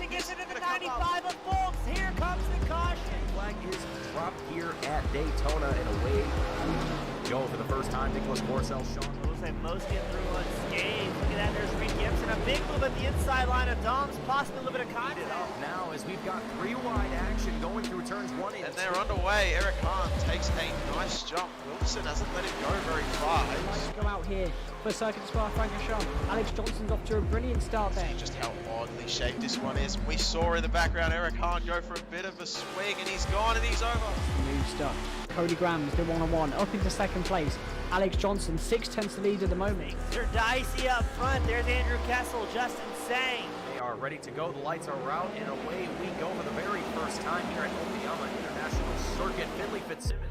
gets into the 95 of Folks. Here comes the caution. Flag is dropped here at Daytona and away we go for the first time. Nicholas Morcel, Sean. Most get through unscathed. Look at that, there's Reed Gibson. A big move at the inside line of Dom's, possibly a little bit of contact. Now, as we've got three wide action going through turns 1 and 2. And they're underway. Eric Hahn takes a nice jump. Wilson hasn't let him go very far. Go out here for Circuit Spa, Frankenstein. Alex Johnson's off to a brilliant start there. Just how oddly shaped this one is. We saw in the background Eric Hahn go for a bit of a swing, and he's gone and he's over. New stuff. Cody Graham's the one-on-one up into second place. Alex Johnson, 6/10 the lead at the moment. J2ICS up front. There's Andrew Kessel, Justin Sang. They are ready to go. The lights are out, and away we go for the very first time here at Okayama International Circuit. Finley Fitzsimmons.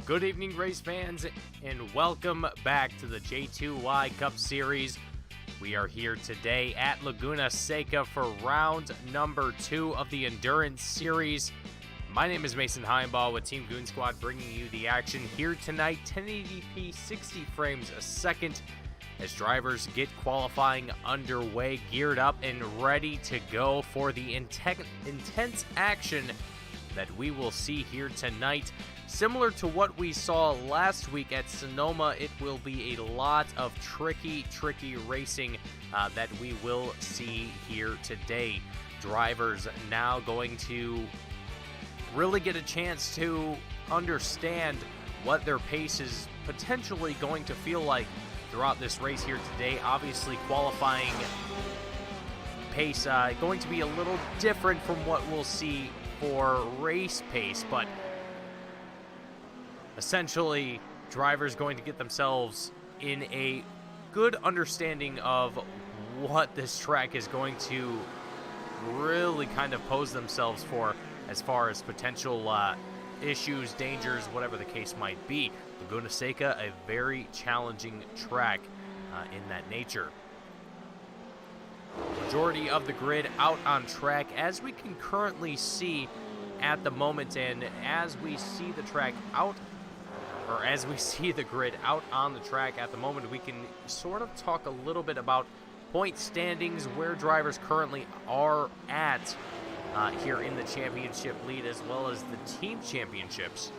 Good evening, race fans, and welcome back to the J2Y Cup Series. We are here today at Laguna Seca for round number 2 of the Endurance Series. My name is Mason Heimbaugh with Team Goon Squad, bringing you the action here tonight. 1080p 60 frames a second as drivers get qualifying underway, geared up and ready to go for the intense action that we will see here tonight. Similar to what we saw last week at Sonoma, it will be a lot of tricky racing that we will see here today. Drivers now going to really get a chance to understand what their pace is potentially going to feel like throughout this race here today. Obviously, qualifying pace going to be a little different from what we'll see for race pace, but essentially, drivers going to get themselves in a good understanding of what this track is going to really kind of pose themselves for as far as potential issues, dangers, whatever the case might be. Laguna Seca, a very challenging track in that nature. Majority of the grid out on track, as we can currently see at the moment, and as we see the track out, or as we see the grid out on the track at the moment, we can sort of talk a little bit about point standings, where drivers currently are at here in the championship lead, as well as the team championships.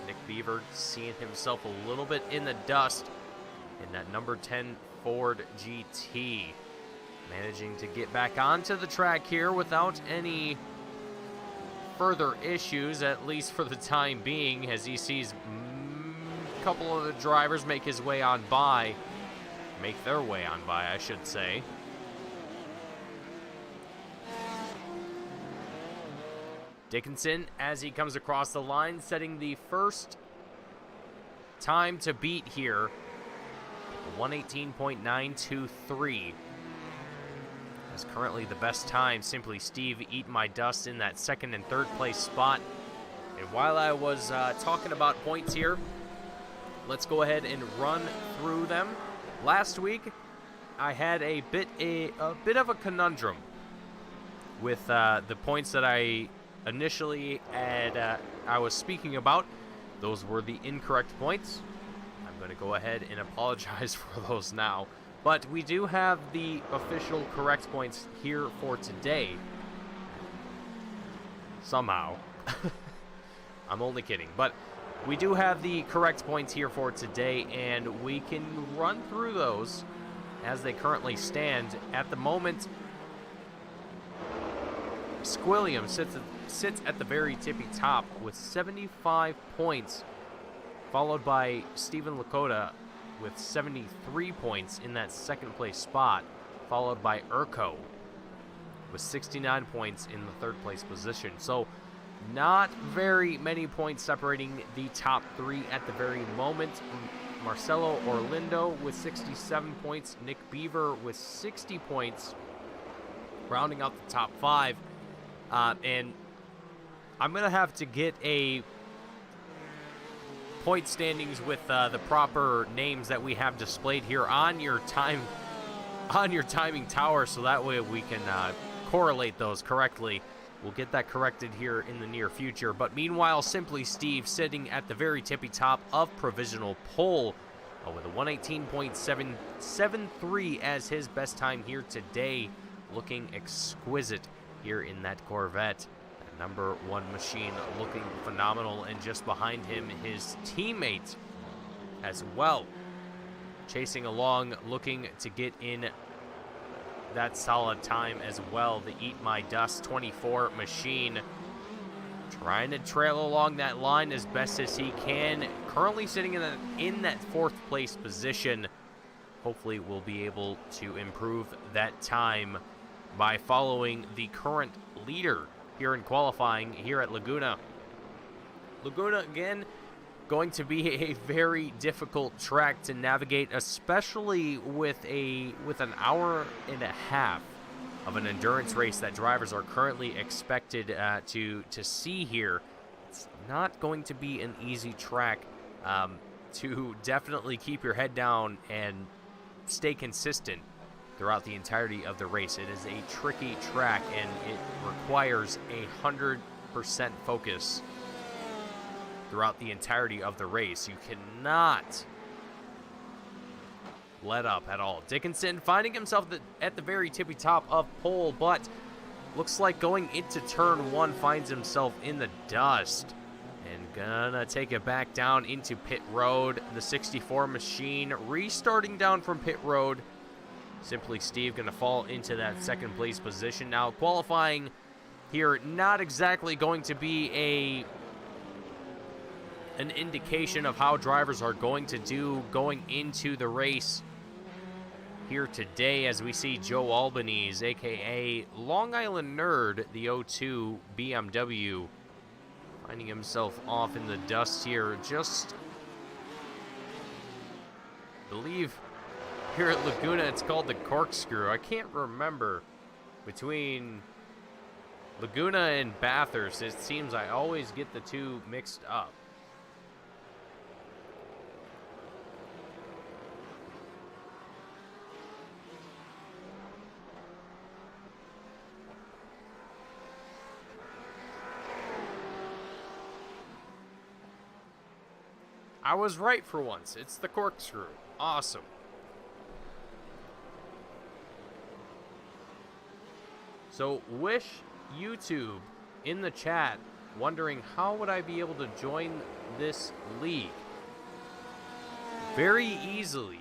Nick Beaver seeing himself a little bit in the dust in that number 10 Ford GT. Managing to get back onto the track here without any further issues, at least for the time being, as he sees a couple of the drivers make their way on by, I should say. Dickinson, as he comes across the line, setting the first time to beat here, 118.923. Is currently the best time. Simply Steve Eat My Dust in that second and third place spot. And while I was talking about points here, let's go ahead and run through them. Last week, I had a bit of a conundrum with the points that I initially had. I was speaking about. Those were the incorrect points. I'm going to go ahead and apologize for those now. But we do have the official correct points here for today. Somehow, I'm only kidding. But we do have the correct points here for today, and we can run through those as they currently stand. At the moment, Squilliam sits at the very tippy top with 75 points, followed by Steven Lakota with 73 points in that second place spot, followed by Urko with 69 points in the third place position. So not very many points separating the top three at the very moment. Marcelo Orlindo with 67 points, Nick Beaver with 60 points, rounding out the top five. And I'm going to have to get a point standings with the proper names that we have displayed here on your timing tower, so that way we can correlate those correctly. We'll get that corrected here in the near future. But meanwhile, Simply Steve sitting at the very tippy top of provisional pole with a 118.773 as his best time here today, looking exquisite here in that Corvette. Number one machine looking phenomenal, and just behind him his teammate as well, chasing along, looking to get in that solid time as well. The Eat My Dust 24 machine trying to trail along that line as best as he can, currently sitting in that fourth place position. Hopefully we'll be able to improve that time by following the current leader here in qualifying here at Laguna. Laguna, again, going to be a very difficult track to navigate, especially with an hour and a half of an endurance race that drivers are currently expected to see here. It's not going to be an easy track to definitely keep your head down and stay consistent throughout the entirety of the race. It is a tricky track, and it requires 100% focus throughout the entirety of the race. You cannot let up at all. Dickinson finding himself at the very tippy top of pole, but looks like going into turn one finds himself in the dust and gonna take it back down into pit road. The 64 machine restarting down from pit road. Simply Steve going to fall into that second place position. Now qualifying here, not exactly going to be an indication of how drivers are going to do going into the race here today, as we see Joe Albanese, aka Long Island Nerd, the 02 BMW, finding himself off in the dust here. Just believe here at Laguna, it's called the corkscrew. I can't remember between Laguna and Bathurst. It seems I always get the two mixed up. I was right for once. It's the corkscrew. Awesome. So wish YouTube in the chat wondering how would I be able to join this league. Very easily,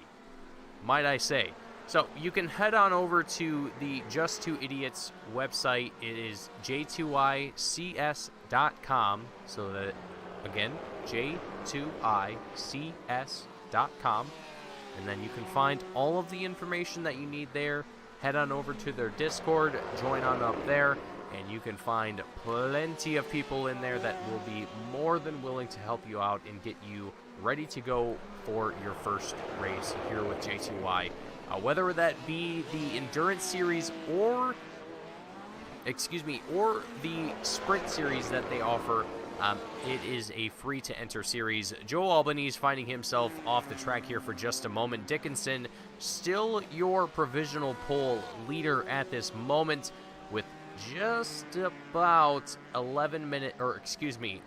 might I say. So you can head on over to the Just Two Idiots website. It is J2ICS.com. So that, again, J2ICS.com. And then you can find all of the information that you need there. Head on over to their Discord, join on up there, and you can find plenty of people in there that will be more than willing to help you out and get you ready to go for your first race here with J2Y. Whether that be the Endurance Series or the Sprint Series that they offer, it is a free-to-enter series. Joe Albanese finding himself off the track here for just a moment. Dickinson, still your provisional pole leader at this moment with just about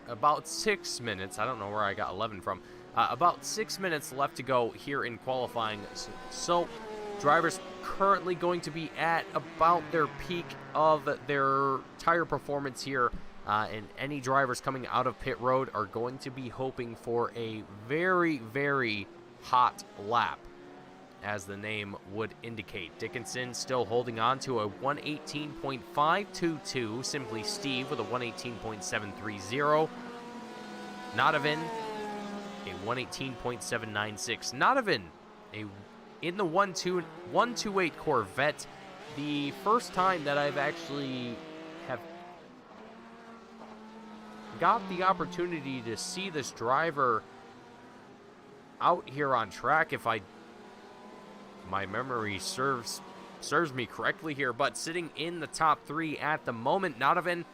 about 6 minutes. I don't know where I got 11 from. About 6 minutes left to go here in qualifying. So drivers currently going to be at about their peak of their tire performance here and any drivers coming out of pit road are going to be hoping for a very, very hot lap, as the name would indicate. Dickinson still holding on to a 118.522. Simply Steve with a 118.730. Nodovan, a 118.796. Nodovan, in the 128 Corvette. The first time that I've actually have got the opportunity to see this driver out here on track, if my memory serves me correctly here, but sitting in the top 3 at the moment. Nodovan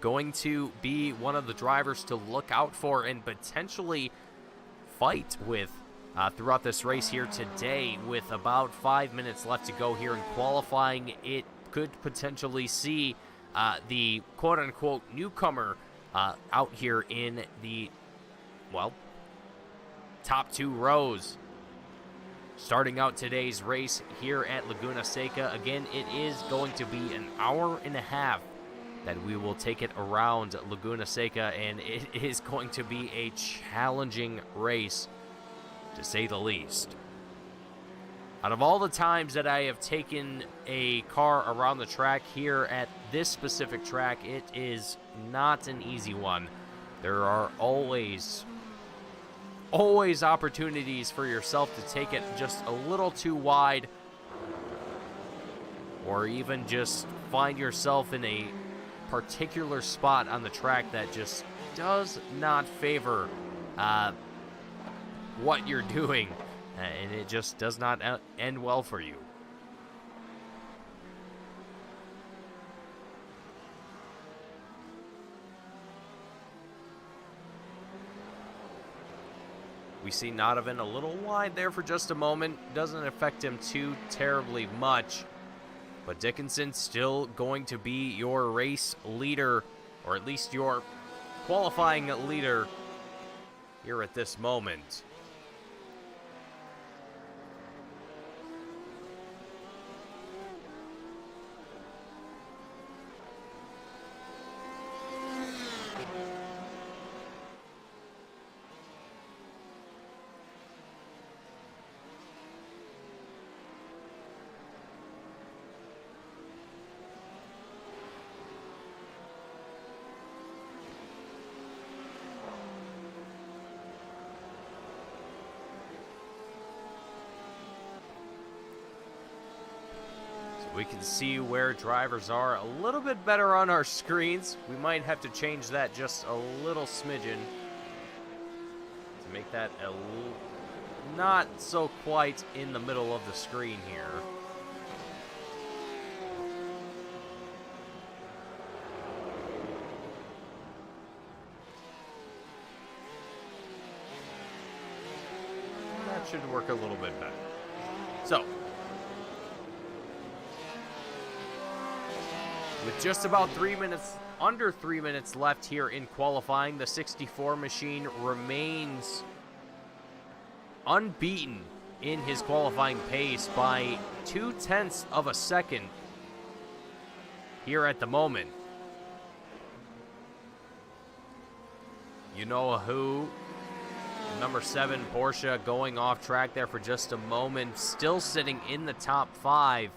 going to be one of the drivers to look out for and potentially fight with throughout this race here today. With about 5 minutes left to go here in qualifying, it could potentially see the quote-unquote newcomer out here in the, well, top 2 rows. Starting out today's race here at Laguna Seca. Again, it is going to be an hour and a half that we will take it around Laguna Seca, and it is going to be a challenging race, to say the least. Out of all the times that I have taken a car around the track here at this specific track, it is not an easy one. There are always opportunities for yourself to take it just a little too wide, or even just find yourself in a particular spot on the track that just does not favor what you're doing, and it just does not end well for you. We see Nodovan a little wide there for just a moment. Doesn't affect him too terribly much. But Dickinson still going to be your race leader, or at least your qualifying leader here at this moment. We can see where drivers are a little bit better on our screens. We might have to change that just a little smidgen to make that not so quite in the middle of the screen here. That should work a little bit better. So, with just about 3 minutes, under 3 minutes left here in qualifying, the 64 machine remains unbeaten in his qualifying pace by 0.2 of a second here at the moment. You know who? Number 7 Porsche going off track there for just a moment, still sitting in the top 5.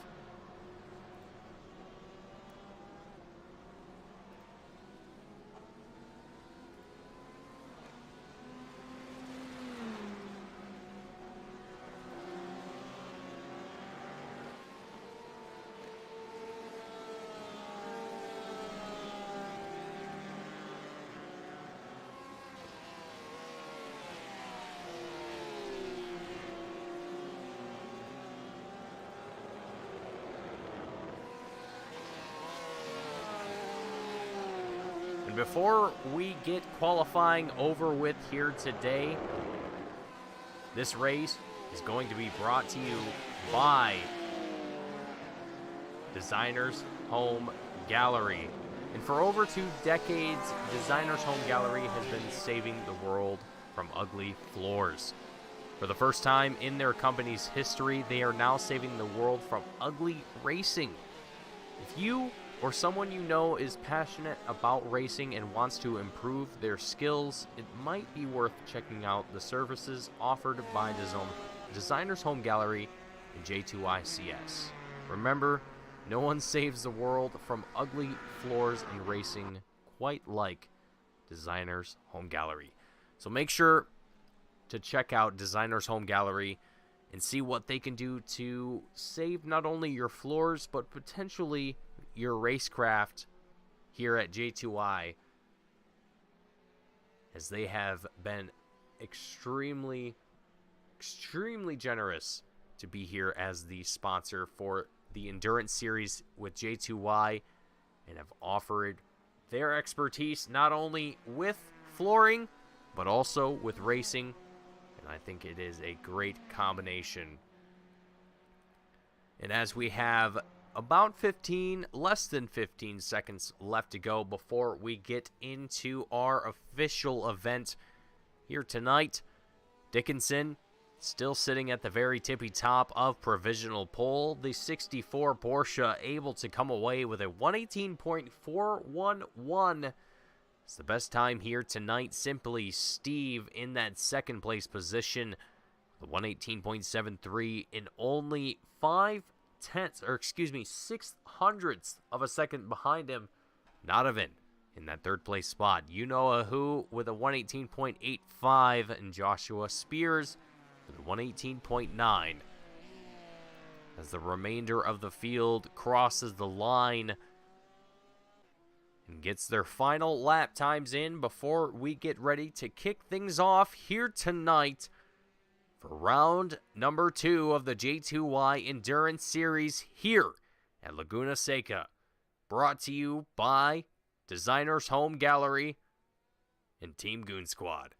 And before we get qualifying over with here today, this race is going to be brought to you by Designers Home Gallery. And for over 2 decades, Designers Home Gallery has been saving the world from ugly floors. For the first time in their company's history, they are now saving the world from ugly racing. If you or someone you know is passionate about racing and wants to improve their skills, it might be worth checking out the services offered by Designer's Home Gallery and J2ICS. Remember, no one saves the world from ugly floors in racing quite like Designer's Home Gallery. So make sure to check out Designer's Home Gallery and see what they can do to save not only your floors, but potentially your racecraft here at J2I, as they have been extremely generous to be here as the sponsor for the Endurance Series with J2Y, and have offered their expertise not only with flooring, but also with racing. And I think it is a great combination. And as we have about less than 15 seconds left to go before we get into our official event here tonight, Dickinson still sitting at the very tippy top of provisional pole. The 64 Porsche able to come away with a 118.411. It's the best time here tonight. Simply Steve in that second place position. The 118.73 in only 600ths of a second behind him. Donovan in that third place spot. You know who with a 118.85, and Joshua Spears with a 118.9. As the remainder of the field crosses the line and gets their final lap times in before we get ready to kick things off here tonight for round number 2 of the J2Y Endurance Series here at Laguna Seca. Brought to you by Designer's Home Gallery and Team Goon Squad.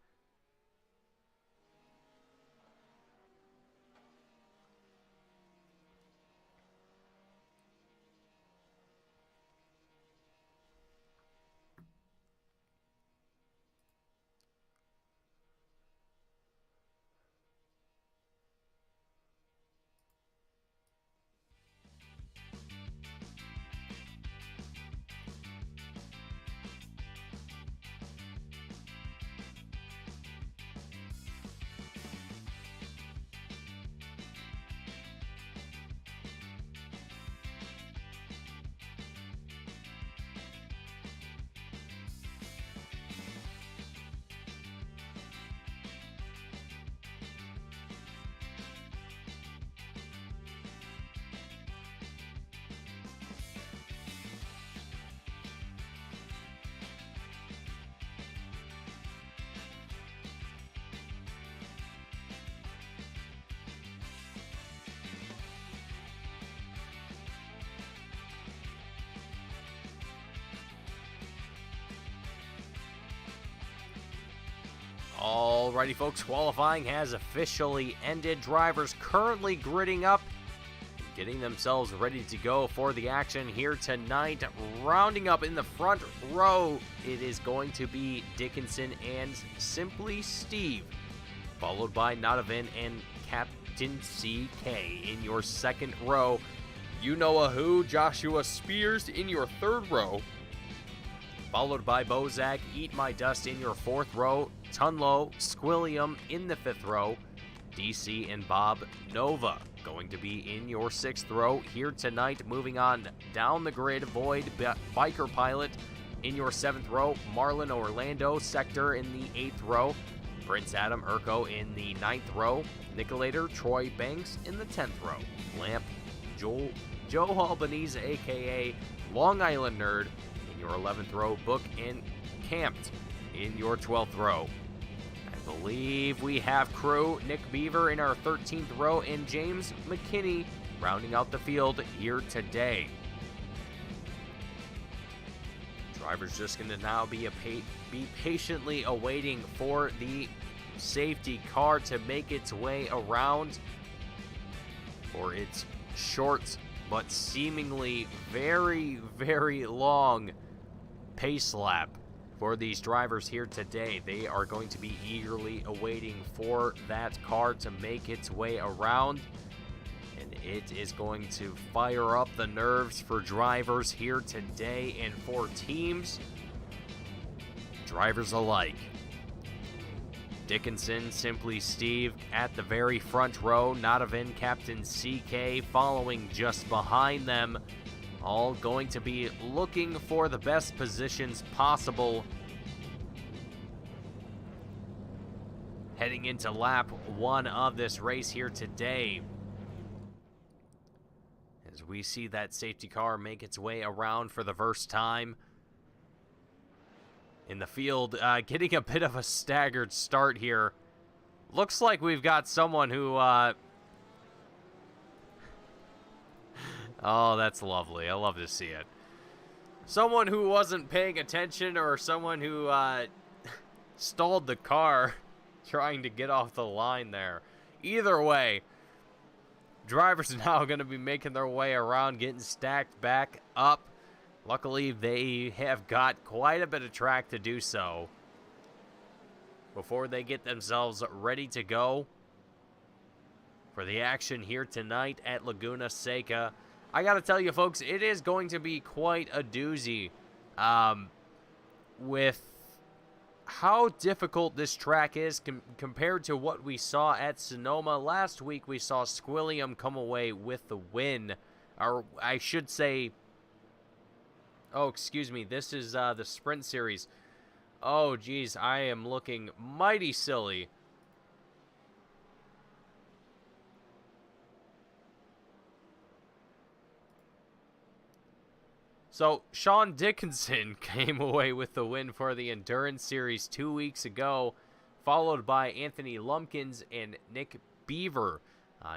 Alrighty, folks, qualifying has officially ended. Drivers currently gridding up, getting themselves ready to go for the action here tonight. Rounding up in the front row, it is going to be Dickinson and Simply Steve, followed by Nodovan and Captain CK in your second row. You know who, Joshua Spears in your third row, followed by Bozak, Eat My Dust in your fourth row, Tunlo, Squilliam in the fifth row, DC and Bob Nova going to be in your sixth row here tonight. Moving on down the grid, Void Biker Pilot in your seventh row, Marlon Orlando Sector in the eighth row, Prince Adam Urko in the ninth row, Nicolator Troy Banks in the 10th row, Lamp Joe Albanese aka Long Island Nerd in your 11th row, Book and Camped in your 12th row. I believe we have crew Nick Beaver in our 13th row and James McKinney rounding out the field here today. Drivers just going to now be patiently awaiting for the safety car to make its way around for its short but seemingly very, very long pace lap. For these drivers here today, they are going to be eagerly awaiting for that car to make its way around. And It is going to fire up the nerves for drivers here today and for teams, drivers alike. Dickinson, Simply Steve at the very front row, Nadavan, Captain CK following just behind them, all going to be looking for the best positions possible heading into lap 1 of this race here today. As we see that safety car make its way around for the first time in the field, getting a bit of a staggered start here. Looks like we've got someone who, oh, that's lovely. I love to see it. Someone who wasn't paying attention, or someone who, stalled the car trying to get off the line there. Either way, drivers now going to be making their way around, getting stacked back up. Luckily, they have got quite a bit of track to do so before they get themselves ready to go for the action here tonight at Laguna Seca. I got to tell you, folks, it is going to be quite a doozy with how difficult this track is compared to what we saw at Sonoma. Last week, we saw Squilliam come away with the win. Or I should say, oh, excuse me, this is the Sprint Series. Oh, geez, I am looking mighty silly. So, Sean Dickinson came away with the win for the Endurance Series 2 weeks ago, followed by Anthony Lumpkins and Nick Beaver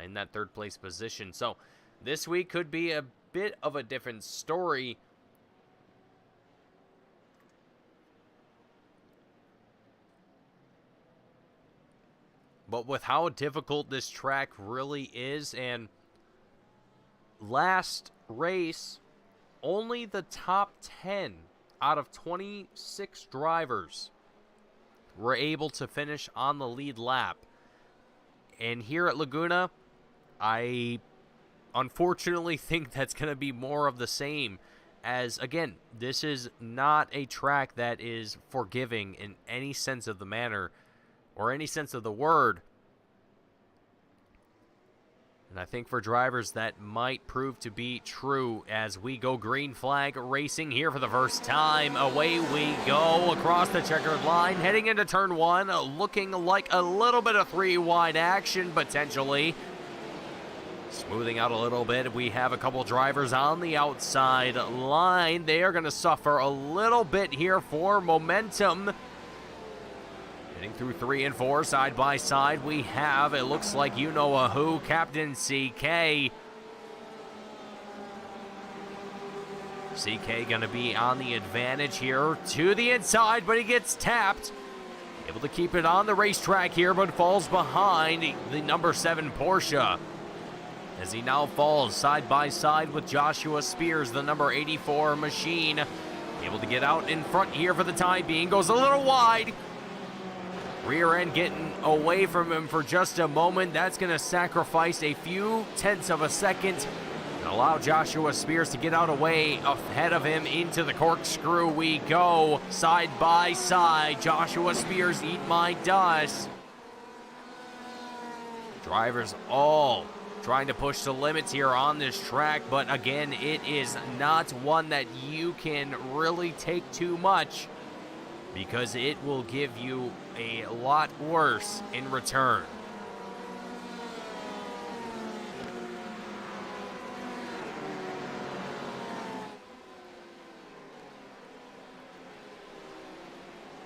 in that third place position. So, this week could be a bit of a different story. But with how difficult this track really is, and last race, only the top 10 out of 26 drivers were able to finish on the lead lap. And here at Laguna, I unfortunately think that's going to be more of the same. As, again, this is not a track that is forgiving in any sense of the manner or any sense of the word. And I think for drivers that might prove to be true as we go green flag racing here for the first time. Away we go across the checkered line, heading into turn 1, looking like a little bit of 3-wide action potentially. Smoothing out a little bit, we have a couple drivers on the outside line. They are going to suffer a little bit here for momentum. Heading through 3 and 4, side by side, we have, it looks like you know who, Captain CK. CK going to be on the advantage here to the inside, but he gets tapped. Able to keep it on the racetrack here, but falls behind the number 7 Porsche. As he now falls side by side with Joshua Spears, the number 84 machine. Able to get out in front here for the time being, goes a little wide. Rear end getting away from him for just a moment. That's going to sacrifice a few tenths of a second and allow Joshua Spears to get out away ahead of him. Into the corkscrew we go, side by side. Joshua Spears, eat my dust. Drivers all trying to push the limits here on this track, but again, it is not one that you can really take too much, because it will give you a lot worse in return.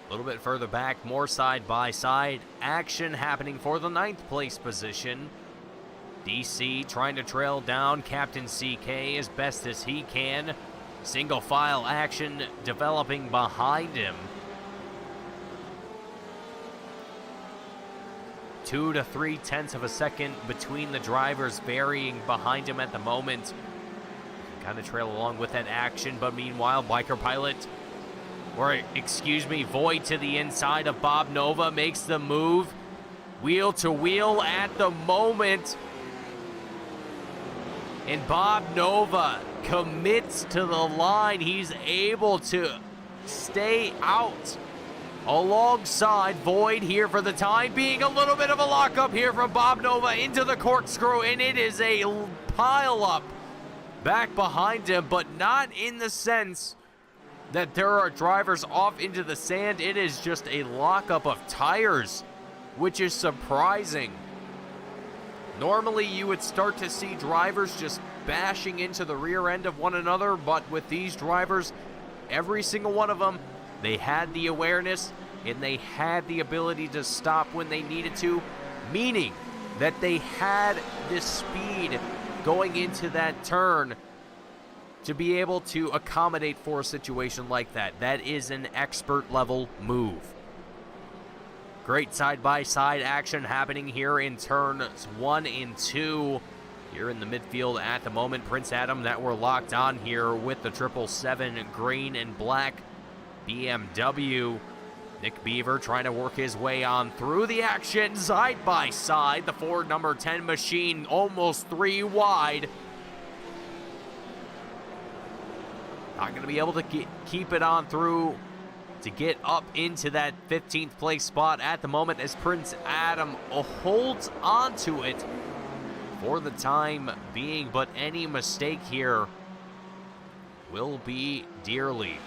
A little bit further back, more side-by-side action happening for the 9th place position. DC trying to trail down Captain CK as best as he can. Single file action developing behind him. 2 to 3 tenths of a second between the drivers, varying behind him at the moment. Kind of trail along with that action, but meanwhile, Biker Pilot, or excuse me, Void to the inside of Bob Nova makes the move. Wheel to wheel at the moment. And Bob Nova commits to the line. He's able to stay out alongside Void here for the time being. A little bit of a lockup here from Bob Nova into the corkscrew, and it is a pile up back behind him, but not in the sense that there are drivers off into the sand. It is just a lockup of tires, which is surprising. Normally you would start to see drivers just bashing into the rear end of one another, but with these drivers, every single one of them, they had the awareness and they had the ability to stop when they needed to, meaning that they had the speed going into that turn to be able to accommodate for a situation like that. That is an expert level move. Great side-by-side action happening here in turns 1 and 2. Here in the midfield at the moment, Prince Adam, that we're locked on here with the 777 green and black BMW. Nick Beaver trying to work his way on through the action, side by side. The Ford number 10 machine almost 3 wide. Not going to be able to keep it on through to get up into that 15th place spot at the moment as Prince Adam holds on to it for the time being, but any mistake here will be dearly.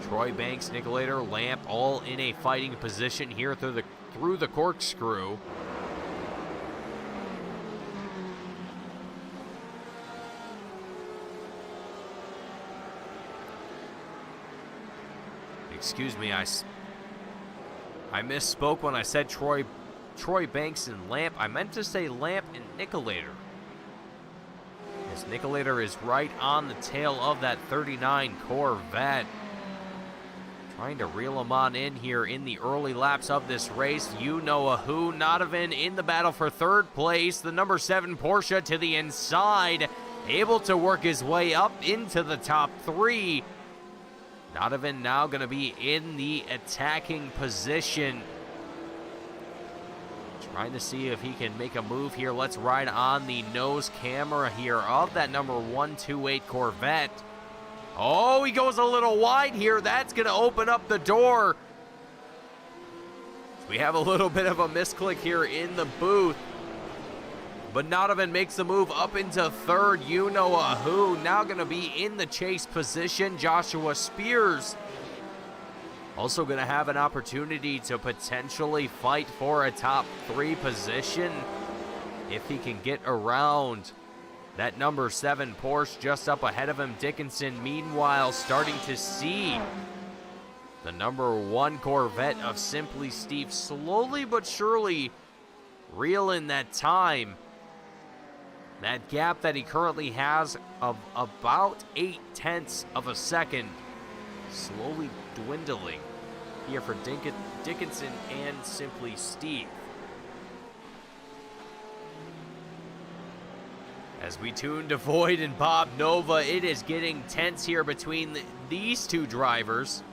Troy Banks, Nicolator, Lamp, all in a fighting position here through the corkscrew. Excuse me, I misspoke when I said Troy Banks and Lamp. I meant to say Lamp and Nicolator, as Nicolator is right on the tail of that 39 Corvette. Trying to reel him on in here in the early laps of this race. You know a who. Nodovan in the battle for third place. The number 7 Porsche to the inside, able to work his way up into the top 3. Nodovan now going to be in the attacking position. Trying to see if he can make a move here. Let's ride on the nose camera here of that number 128 Corvette. Oh, he goes a little wide here. That's going to open up the door. We have a little bit of a misclick here in the booth. But Nodovan makes the move up into third. You know a who. Now going to be in the chase position. Joshua Spears also going to have an opportunity to potentially fight for a top 3 position if he can get around that number 7 Porsche just up ahead of him. Dickinson, meanwhile, starting to see the number 1 Corvette of Simply Steve slowly but surely reel in that time. That gap that he currently has of about 0.8 of a second slowly dwindling here for Dickinson and Simply Steve. As we tune to Void and Bob Nova, it is getting tense here between these two drivers.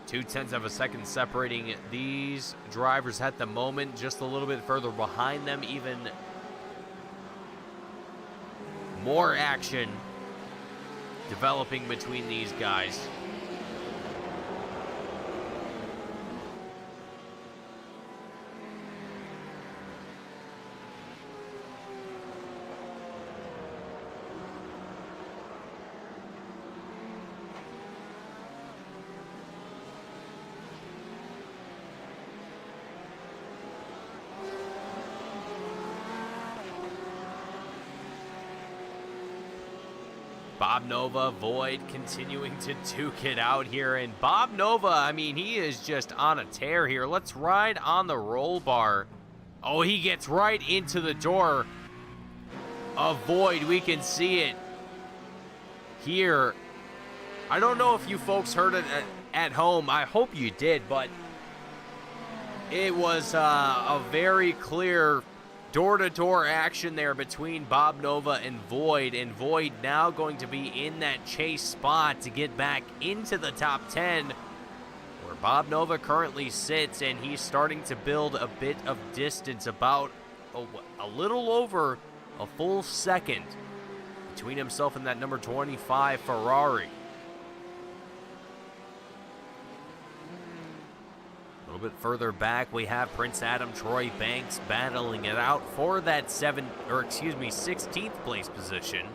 .2 of a second separating these drivers at the moment. Just a little bit further behind them, even more action developing between these guys. Bob Nova, Void continuing to duke it out here. And Bob Nova, I mean, he is just on a tear here. Let's ride on the roll bar. Oh, he gets right into the door of Void. We can see it here. I don't know if you folks heard it at home. I hope you did, but it was a very clear door-to-door action there between Bob Nova and Void now going to be in that chase spot to get back into the top 10, where Bob Nova currently sits, and he's starting to build a bit of distance, about a little over a full second between himself and that number 25 Ferrari. A little bit further back, we have Prince Adam Troy Banks battling it out for that 16th place position.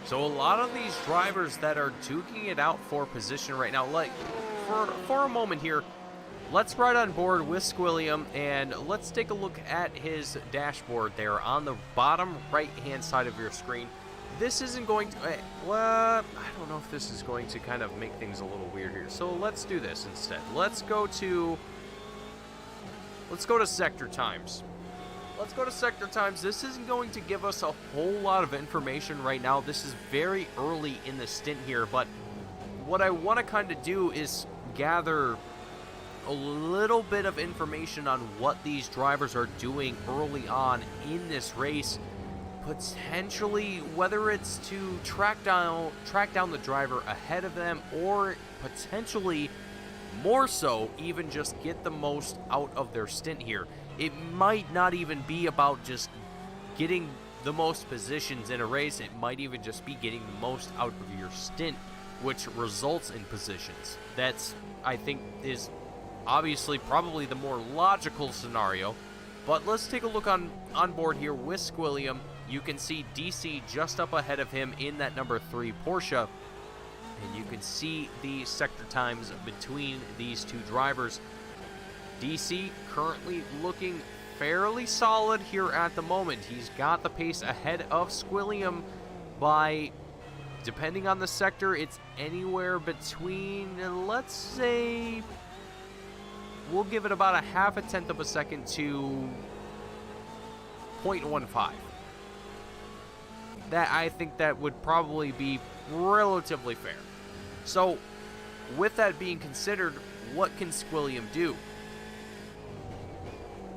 So a lot of these drivers that are duking it out for position right now, like for a moment here, let's ride on board with Squilliam and let's take a look at his dashboard there on the bottom right-hand side of your screen. This isn't going to, well, I don't know if this is going to kind of make things a little weird here. So let's do this instead. Let's go to sector times. Let's go to sector times. This isn't going to give us a whole lot of information right now. This is very early in the stint here, but what I want to kind of do is gather a little bit of information on what these drivers are doing early on in this race, potentially whether it's to track down the driver ahead of them, or potentially more so even just get the most out of their stint here. It might not even be about just getting the most positions in a race. It might even just be getting the most out of your stint, which results in positions. That's, I think, is obviously probably the more logical scenario. But let's take a look on board here with Squilliam. You can see DC just up ahead of him in that number 3 Porsche. And you can see the sector times between these two drivers. DC currently looking fairly solid here at the moment. He's got the pace ahead of Squilliam by, depending on the sector, it's anywhere between, let's say, we'll give it about a half a tenth of a second to 0.15. That, I think that would probably be relatively fair. So, with that being considered, what can Squilliam do?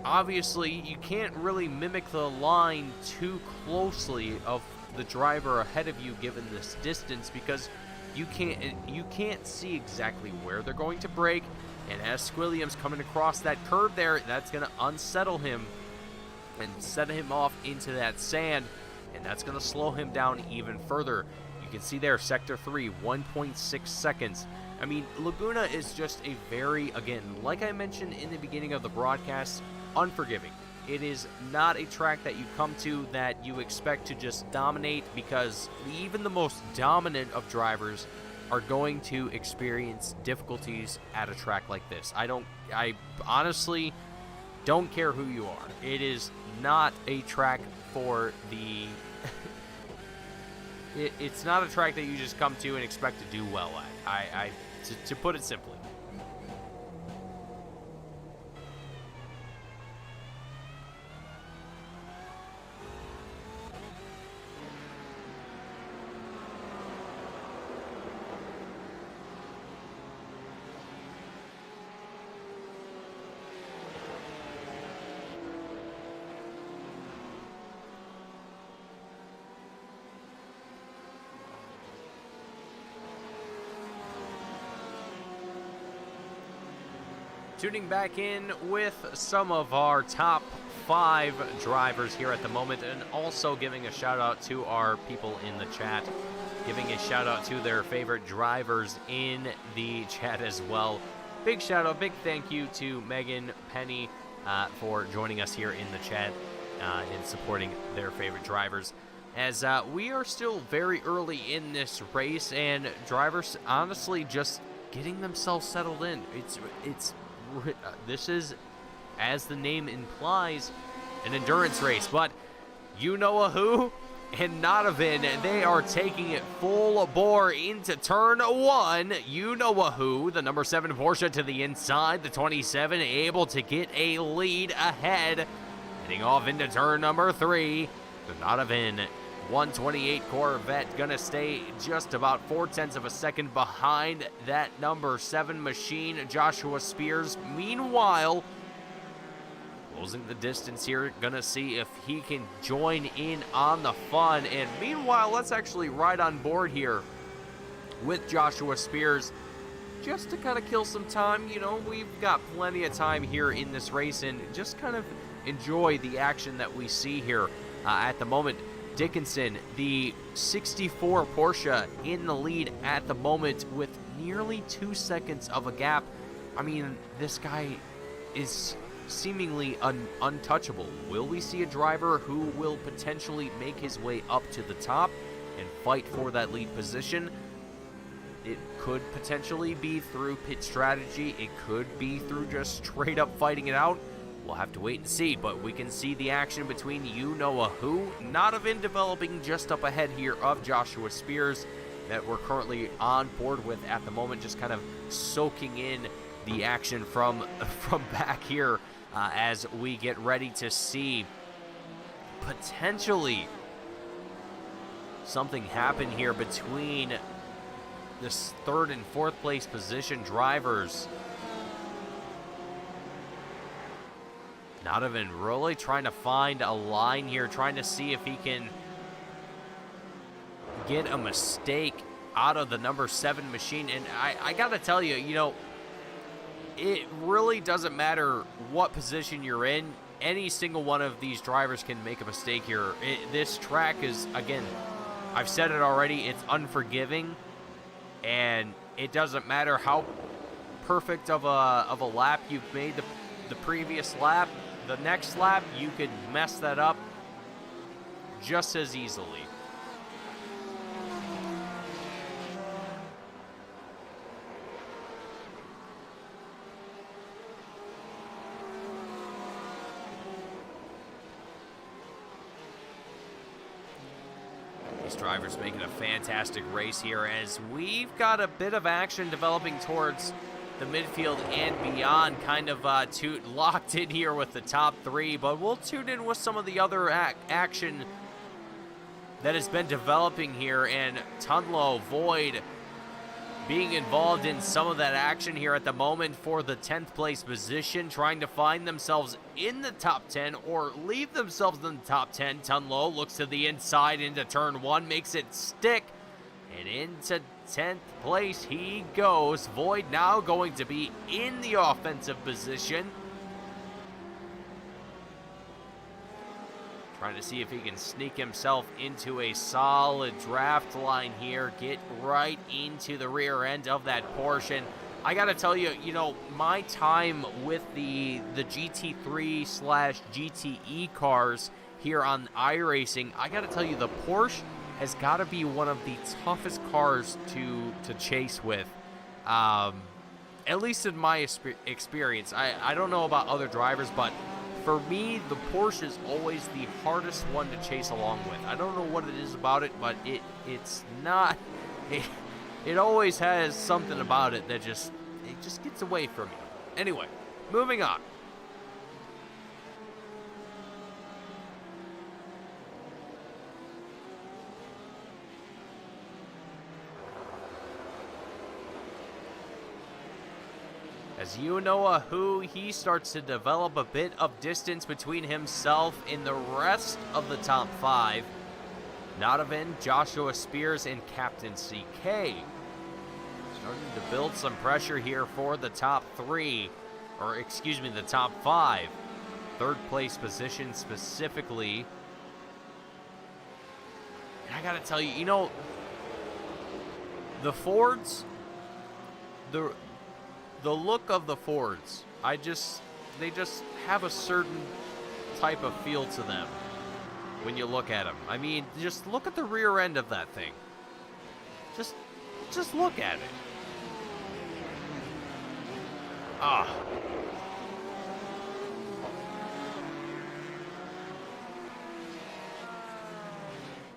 Obviously, you can't really mimic the line too closely of the driver ahead of you given this distance, because you can't see exactly where they're going to brake, and as Squilliam's coming across that curve there, that's going to unsettle him and set him off into that sand, and that's going to slow him down even further. You can see there, sector 3, 1.6 seconds. I mean, Laguna is just a very, again, like I mentioned in the beginning of the broadcast, unforgiving. It is not a track that you come to that you expect to just dominate, because even the most dominant of drivers are going to experience difficulties at a track like this. I honestly don't care who you are. It is not a track for the it's not a track that you just come to and expect to do well at. To put it simply. Tuning back in with some of our top 5 drivers here at the moment, and also giving a shout out to our people in the chat, giving a shout out to their favorite drivers in the chat as well. Big shout out, big thank you to Megan, Penny for joining us here in the chat and supporting their favorite drivers, as we are still very early in this race, and drivers honestly just getting themselves settled in. This is, as the name implies, an endurance race, but you know a who? and Nodovan, they are taking it full bore into turn 1. You know who, the number 7 Porsche to the inside, the 27 able to get a lead ahead. Heading off into turn number 3, the Nodovan 128 Corvette gonna stay just about 0.4 of a second behind that number 7 machine, Joshua Spears. Meanwhile, closing the distance here, gonna see if he can join in on the fun. And meanwhile, let's actually ride on board here with Joshua Spears just to kind of kill some time. You know, we've got plenty of time here in this race and just kind of enjoy the action that we see here at the moment. Dickinson, the 64 Porsche, in the lead at the moment with nearly 2 seconds of a gap. I mean, this guy is seemingly untouchable. Will we see a driver who will potentially make his way up to the top and fight for that lead position? It could potentially be through pit strategy. It could be through just straight up fighting it out. We'll have to wait and see, but we can see the action between you-know-who, Nodovan developing just up ahead here of Joshua Spears that we're currently on board with at the moment, just kind of soaking in the action from back here as we get ready to see potentially something happen here between this 3rd and 4th place position drivers. Nodovan really trying to find a line here, trying to see if he can get a mistake out of the number 7 machine. And I gotta tell you, you know, it really doesn't matter what position you're in. Any single one of these drivers can make a mistake here. This track is, again, I've said it already, it's unforgiving. And it doesn't matter how perfect of a lap you've made the previous lap. The next lap, you could mess that up just as easily. These drivers making a fantastic race here as we've got a bit of action developing towards the midfield and beyond, kind of locked in here with the top 3, but we'll tune in with some of the other action that has been developing here, and Tunlo, Void being involved in some of that action here at the moment for the 10th place position, trying to find themselves in the top 10 or leave themselves in the top 10. Tunlo looks to the inside into turn 1, makes it stick, and into 10th place he goes. Void now going to be in the offensive position. Trying to see if he can sneak himself into a solid draft line here. Get right into the rear end of that Porsche. I gotta tell you, you know, my time with the GT3/GTE cars here on iRacing, I gotta tell you, the Porsche has got to be one of the toughest cars to chase with, at least in my experience. I don't know about other drivers, but for me, the Porsche is always the hardest one to chase along with. I don't know what it is about it, but it's not. It always has something about it that just gets away from you. Anyway, moving on. As you-know-who, he starts to develop a bit of distance between himself and the rest of the top 5. Nodovan, Joshua Spears, and Captain CK. Starting to build some pressure here for the top 3, or excuse me, the top 5. 3rd place position specifically. And I gotta tell you, you know, the Fords, the look of the Fords, they just have a certain type of feel to them when you look at them. I mean, just look at the rear end of that thing. Just look at it. Ah.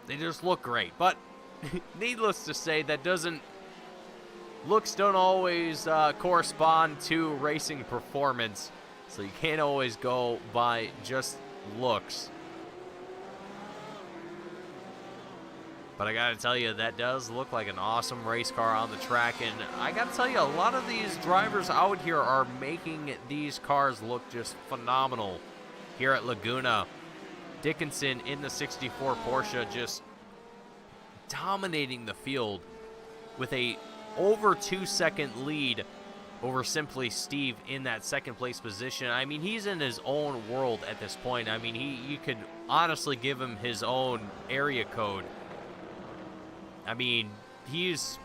They just look great. But needless to say, looks don't always correspond to racing performance. So you can't always go by just looks. But I gotta tell you, that does look like an awesome race car on the track. And I gotta tell you, a lot of these drivers out here are making these cars look just phenomenal here at Laguna. Dickinson in the 64 Porsche just dominating the field with a over 2-second lead over Simply Steve in that second place position. I mean, he's in his own world at this point. I mean, you could honestly give him his own area code. I mean, he's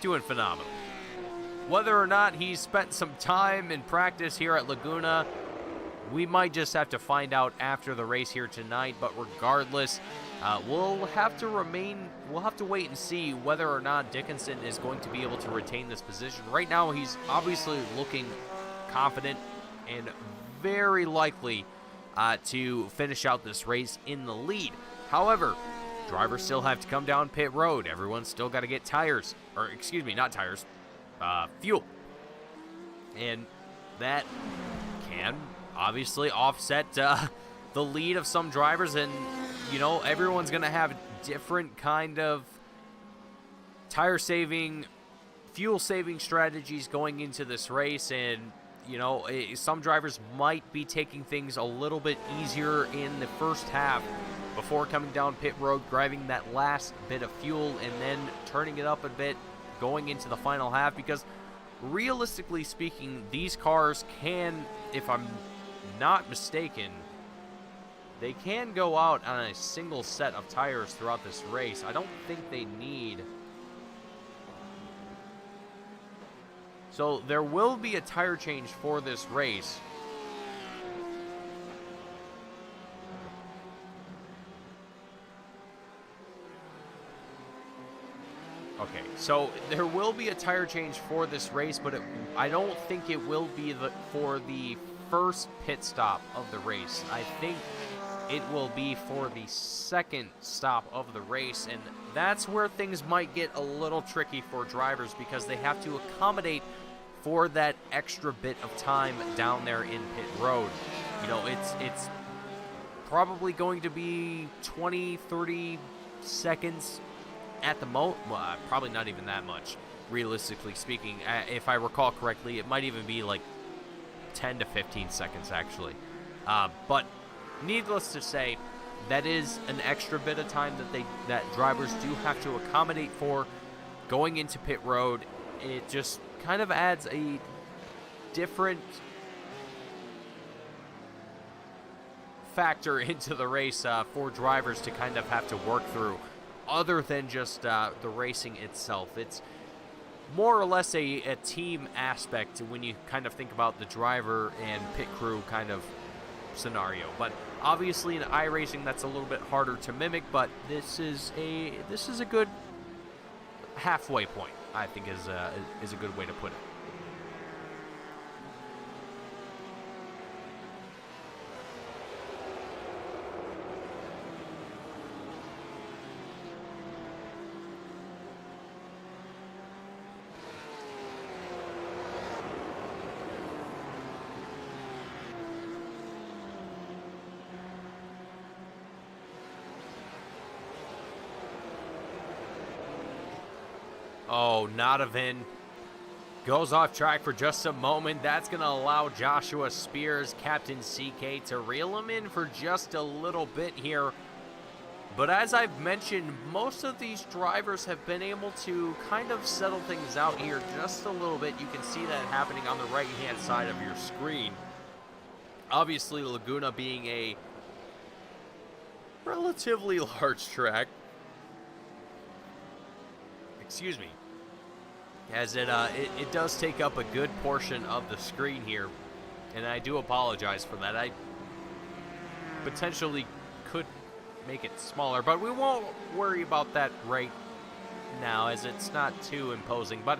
doing phenomenal. Whether or not he's spent some time in practice here at Laguna, we might just have to find out after the race here tonight. But regardless, we'll have to wait and see whether or not Dickinson is going to be able to retain this position. Right now, he's obviously looking confident and very likely to finish out this race in the lead. However, drivers still have to come down pit road. Everyone's still got to get tires, or excuse me, not tires, fuel. And that can obviously offset the lead of some drivers. And, you know, everyone's going to have different kind of tire saving, fuel saving strategies going into this race. And, you know, some drivers might be taking things a little bit easier in the first half before coming down pit road, grabbing that last bit of fuel, and then turning it up a bit going into the final half. Because realistically speaking, these cars can, if I'm not mistaken, they can go out on a single set of tires throughout this race. I don't think they need. So there will be a tire change for this race. Okay, so there will be a tire change for this race, but I don't think it will be for the first pit stop of the race. I think it will be for the second stop of the race, and that's where things might get a little tricky for drivers, because they have to accommodate for that extra bit of time down there in pit road. You know, it's probably going to be 20, 30 seconds at the most. Well, probably not even that much, realistically speaking. If I recall correctly, it might even be like 10 to 15 seconds, actually. But needless to say, that is an extra bit of time that drivers do have to accommodate for going into pit road. It just kind of adds a different factor into the race for drivers to kind of have to work through, other than just the racing itself. It's more or less a team aspect when you kind of think about the driver and pit crew kind of scenario. But obviously in iRacing, that's a little bit harder to mimic, but this is a good halfway point, I think is a good way to put it. Oh, Nodovan goes off track for just a moment. That's going to allow Joshua Spears, Captain CK, to reel him in for just a little bit here. But as I've mentioned, most of these drivers have been able to kind of settle things out here just a little bit. You can see that happening on the right-hand side of your screen. Obviously, Laguna being a relatively large track. Excuse me. As it does take up a good portion of the screen here, and I do apologize for that. I potentially could make it smaller, but we won't worry about that right now, as it's not too imposing. But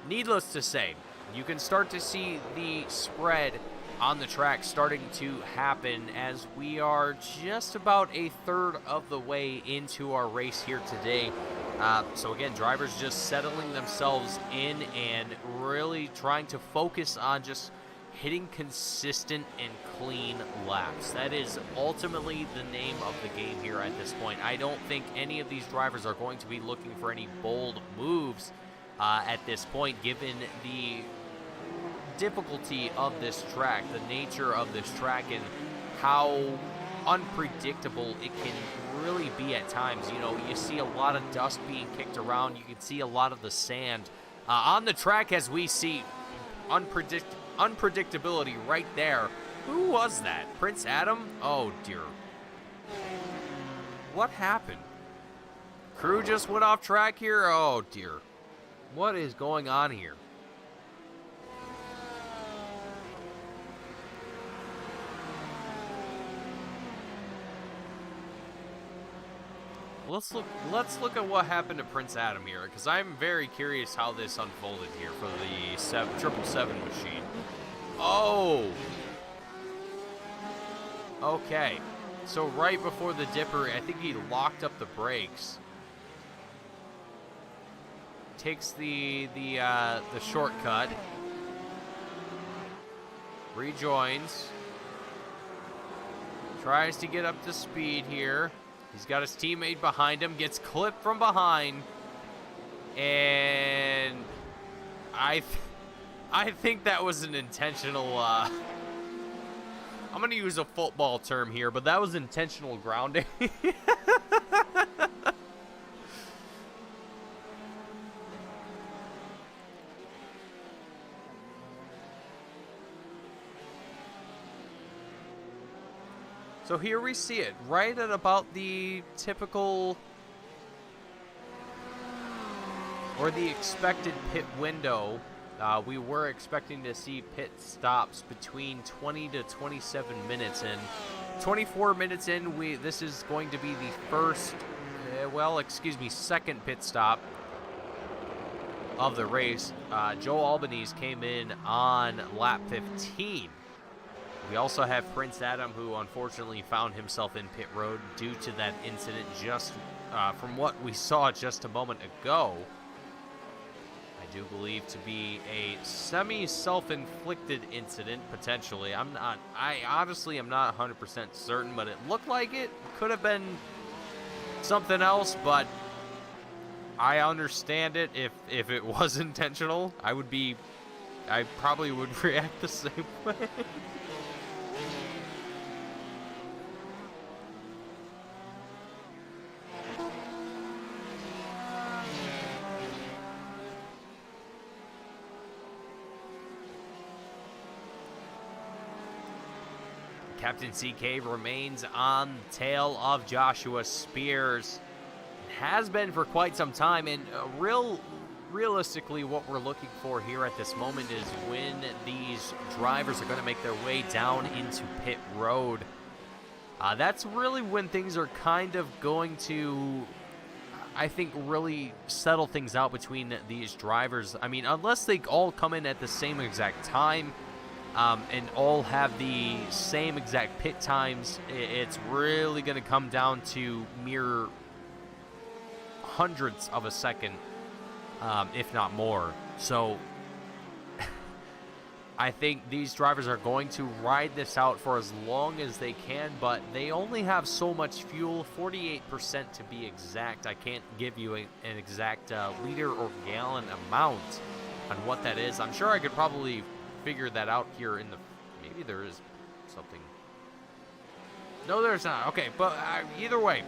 needless to say, you can start to see the spread on the track starting to happen as we are just about a third of the way into our race here today. So again, drivers just settling themselves in and really trying to focus on just hitting consistent and clean laps. That is ultimately the name of the game here at this point. I don't think any of these drivers are going to be looking for any bold moves at this point, given the difficulty of this track, the nature of this track, and how unpredictable it can really be at times. You know, you see a lot of dust being kicked around. You can see a lot of the sand on the track as we see unpredictability right there. Who was that? Prince Adam? Oh, dear. What happened? Crew just went off track here? Oh, dear. What is going on here? Let's look at what happened to Prince Adam here, because I'm very curious how this unfolded here for the 777 machine. Oh! Okay. So right before the dipper, I think he locked up the brakes. Takes the shortcut. Rejoins. Tries to get up to speed here. He's got his teammate behind him, gets clipped from behind, and I think that was an intentional, I'm going to use a football term here, but that was intentional grounding. So here we see it, right at about the typical, or the expected pit window. We were expecting to see pit stops between 20 to 27 minutes, and 24 minutes in, this is going to be the first, second pit stop of the race. Joe Albanese came in on lap 15. We also have Prince Adam, who unfortunately found himself in pit road due to that incident just from what we saw just a moment ago. I do believe to be a semi-self-inflicted incident, potentially. I honestly am not 100% certain, but it looked like it could have been something else, but I understand it if it was intentional. I probably would react the same way. Captain CK remains on the tail of Joshua Spears. It has been for quite some time, and realistically what we're looking for here at this moment is when these drivers are going to make their way down into pit road. That's really when things are kind of going to, I think, really settle things out between these drivers. I mean, unless they all come in at the same exact time, and all have the same exact pit times, it's really going to come down to mere hundredths of a second, if not more. So I think these drivers are going to ride this out for as long as they can, but they only have so much fuel, 48% to be exact. I can't give you an exact liter or gallon amount on what that is. I'm sure I could probably figure that out here in the, maybe there is something. No, there's not. Okay, but either way,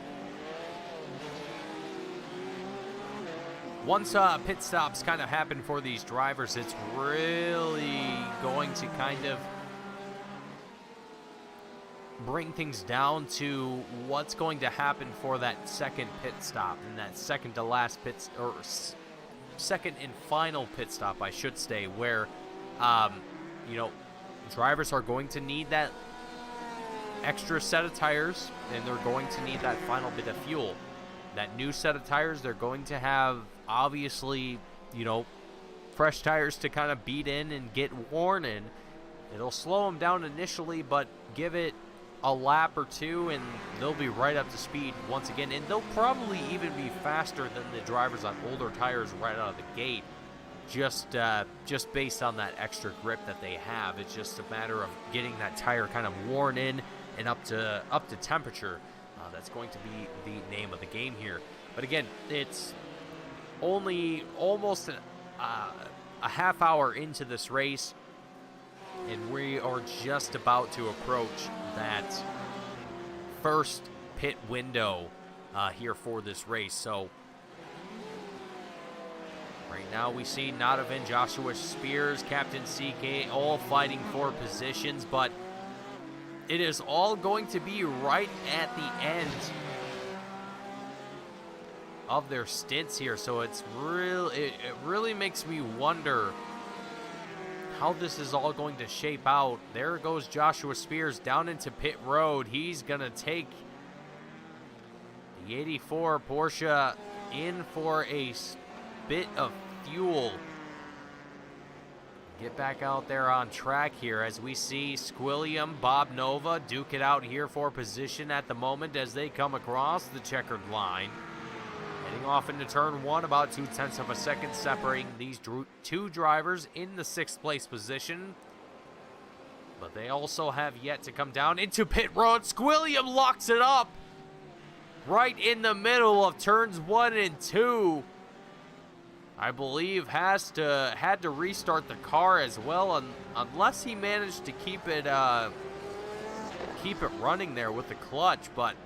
once pit stops kind of happen for these drivers, it's really going to kind of bring things down to what's going to happen for that second pit stop and that second to last pit, or second and final pit stop, I should say, where drivers are going to need that extra set of tires, and they're going to need that final bit of fuel. That new set of tires, they're going to have, obviously, fresh tires to kind of beat in and get worn in. It'll slow them down initially, but give it a lap or two, and they'll be right up to speed once again. And they'll probably even be faster than the drivers on older tires right out of the gate, just based on that extra grip that they have. It's just a matter of getting that tire kind of worn in and up to temperature. That's going to be the name of the game here. But again, it's only almost a half hour into this race, and we are just about to approach that first pit window here for this race. So right now we see Nadavin, Joshua Spears, Captain CK all fighting for positions, but it is all going to be right at the end of their stints here. So it really makes me wonder how this is all going to shape out. There goes Joshua Spears down into pit road. He's going to take the 84 Porsche in for a bit of fuel. Get back out there on track here as we see Squilliam, Bob Nova duke it out here for position at the moment as they come across the checkered line. Heading off into turn one, about 0.2 of a second separating these two drivers in the 6th place position. But they also have yet to come down into pit road. Squilliam locks it up right in the middle of turns 1 and 2. I believe had to restart the car as well, unless he managed to keep it running there with the clutch, but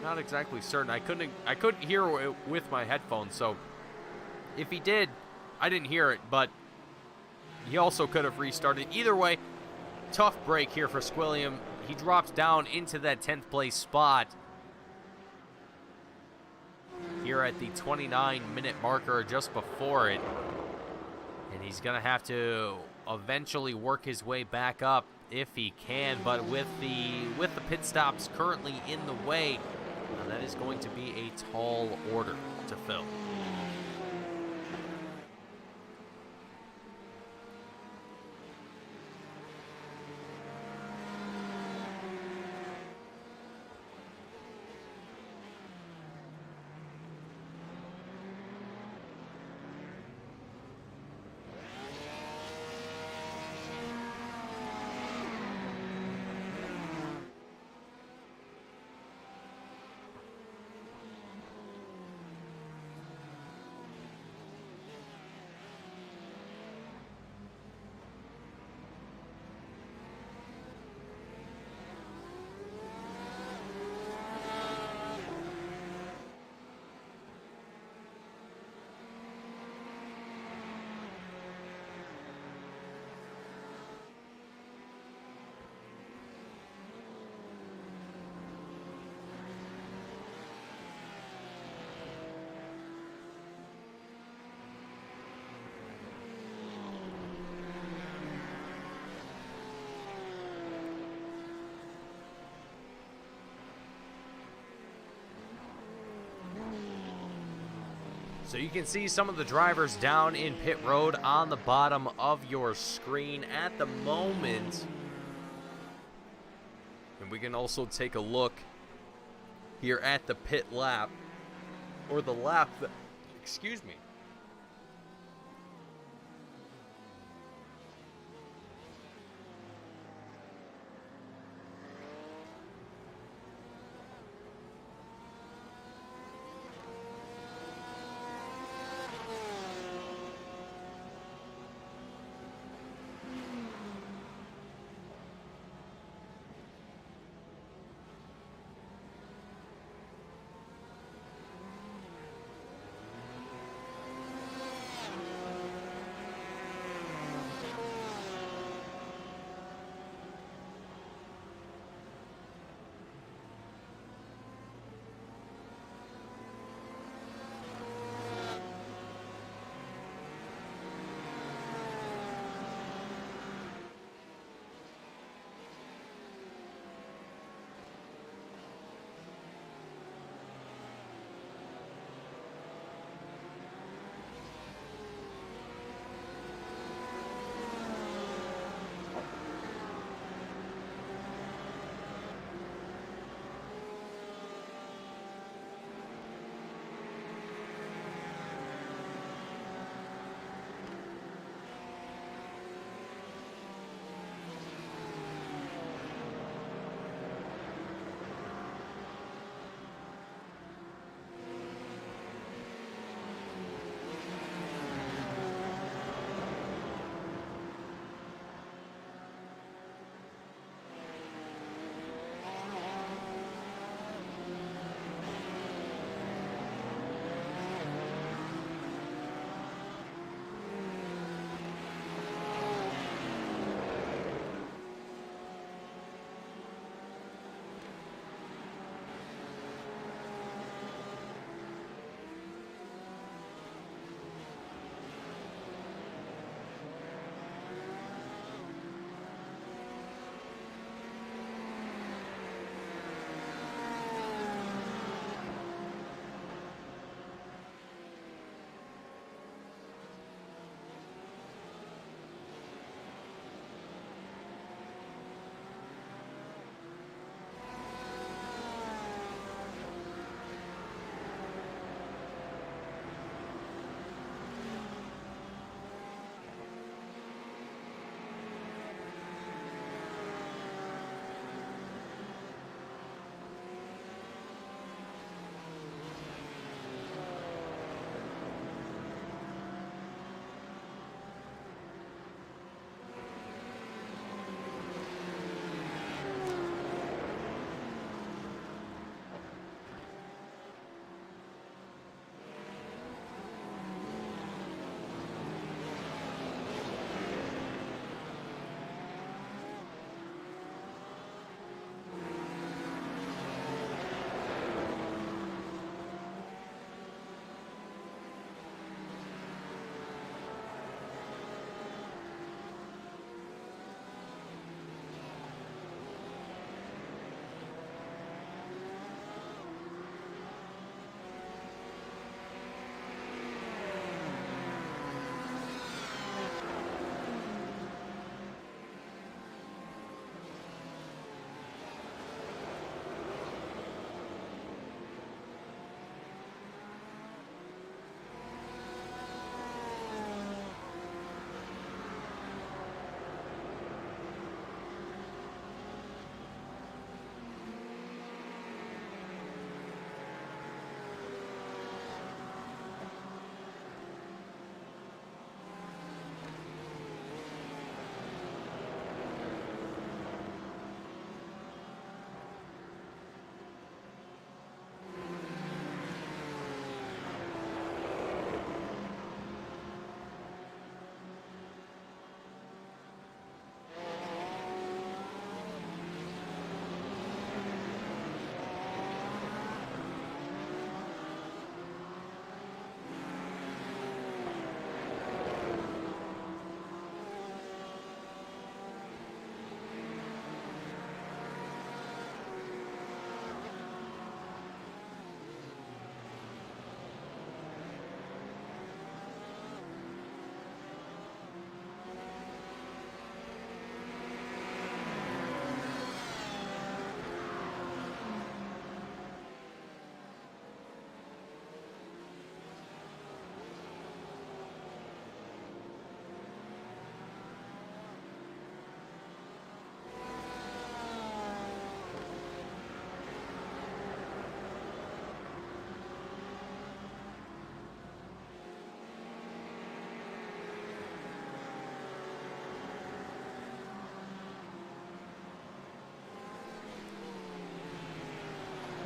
not exactly certain. I couldn't hear it with my headphones, so if he did, I didn't hear it, but he also could have restarted. Either way, tough break here for Squilliam. He drops down into that 10th place spot here at the 29-minute marker just before it, and he's gonna have to eventually work his way back up if he can, but with the pit stops currently in the way, that is going to be a tall order to fill. So you can see some of the drivers down in pit road on the bottom of your screen at the moment. And we can also take a look here at the pit lap, or the lap that, excuse me.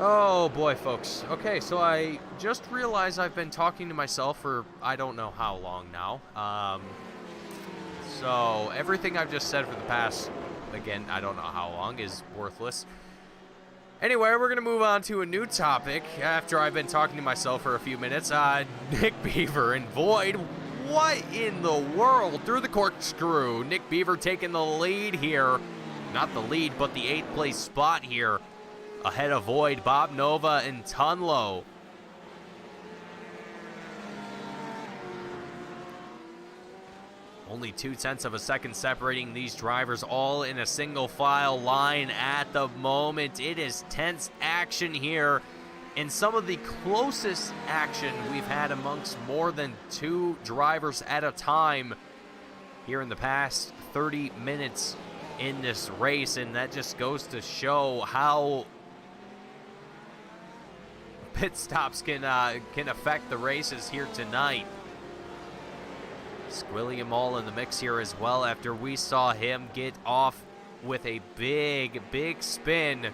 Oh boy, folks. Okay, so I just realized I've been talking to myself for I don't know how long now. So everything I've just said for the past, again, I don't know how long, is worthless. Anyway, we're going to move on to a new topic after I've been talking to myself for a few minutes. Nick Beaver and Void. What in the world? Through the corkscrew. Nick Beaver taking the lead here. Not the lead, but the 8th place spot here. Ahead of Void, Bob Nova, and Tunlo. Only 0.2 of a second separating these drivers, all in a single file line at the moment. It is tense action here, and some of the closest action we've had amongst more than 2 drivers at a time here in the past 30 minutes in this race, and that just goes to show how pit stops can affect the races here tonight. Squilliam all in the mix here as well after we saw him get off with a big spin.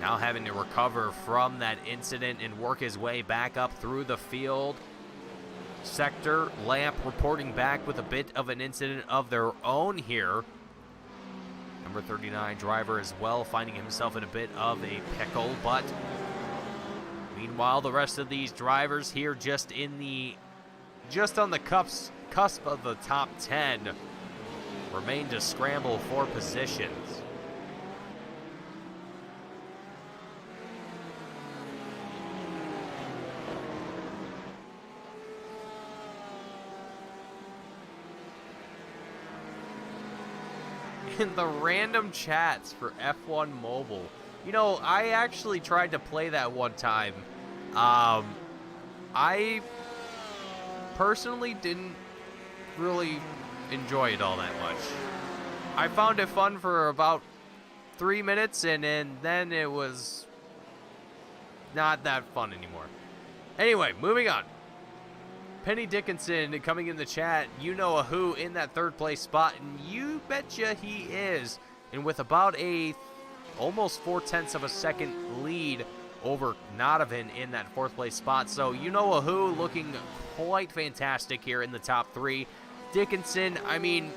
Now having to recover from that incident and work his way back up through the field. Sector, Lamp reporting back with a bit of an incident of their own here. Number 39 driver as well, finding himself in a bit of a pickle, but meanwhile the rest of these drivers here just on the cusp of the top 10 remain to scramble for positions. In the random chats for F1 Mobile. You know, I actually tried to play that one time. I personally didn't really enjoy it all that much. I found it fun for about 3 minutes, and then it was not that fun anymore. Anyway, moving on. Penny Dickinson coming in the chat, you know a who in that 3rd place spot, and you betcha he is. And with about a almost 0.4 of a second lead over Nodovan in that 4th place spot. So you know a who looking quite fantastic here in the top 3. Dickinson, I mean,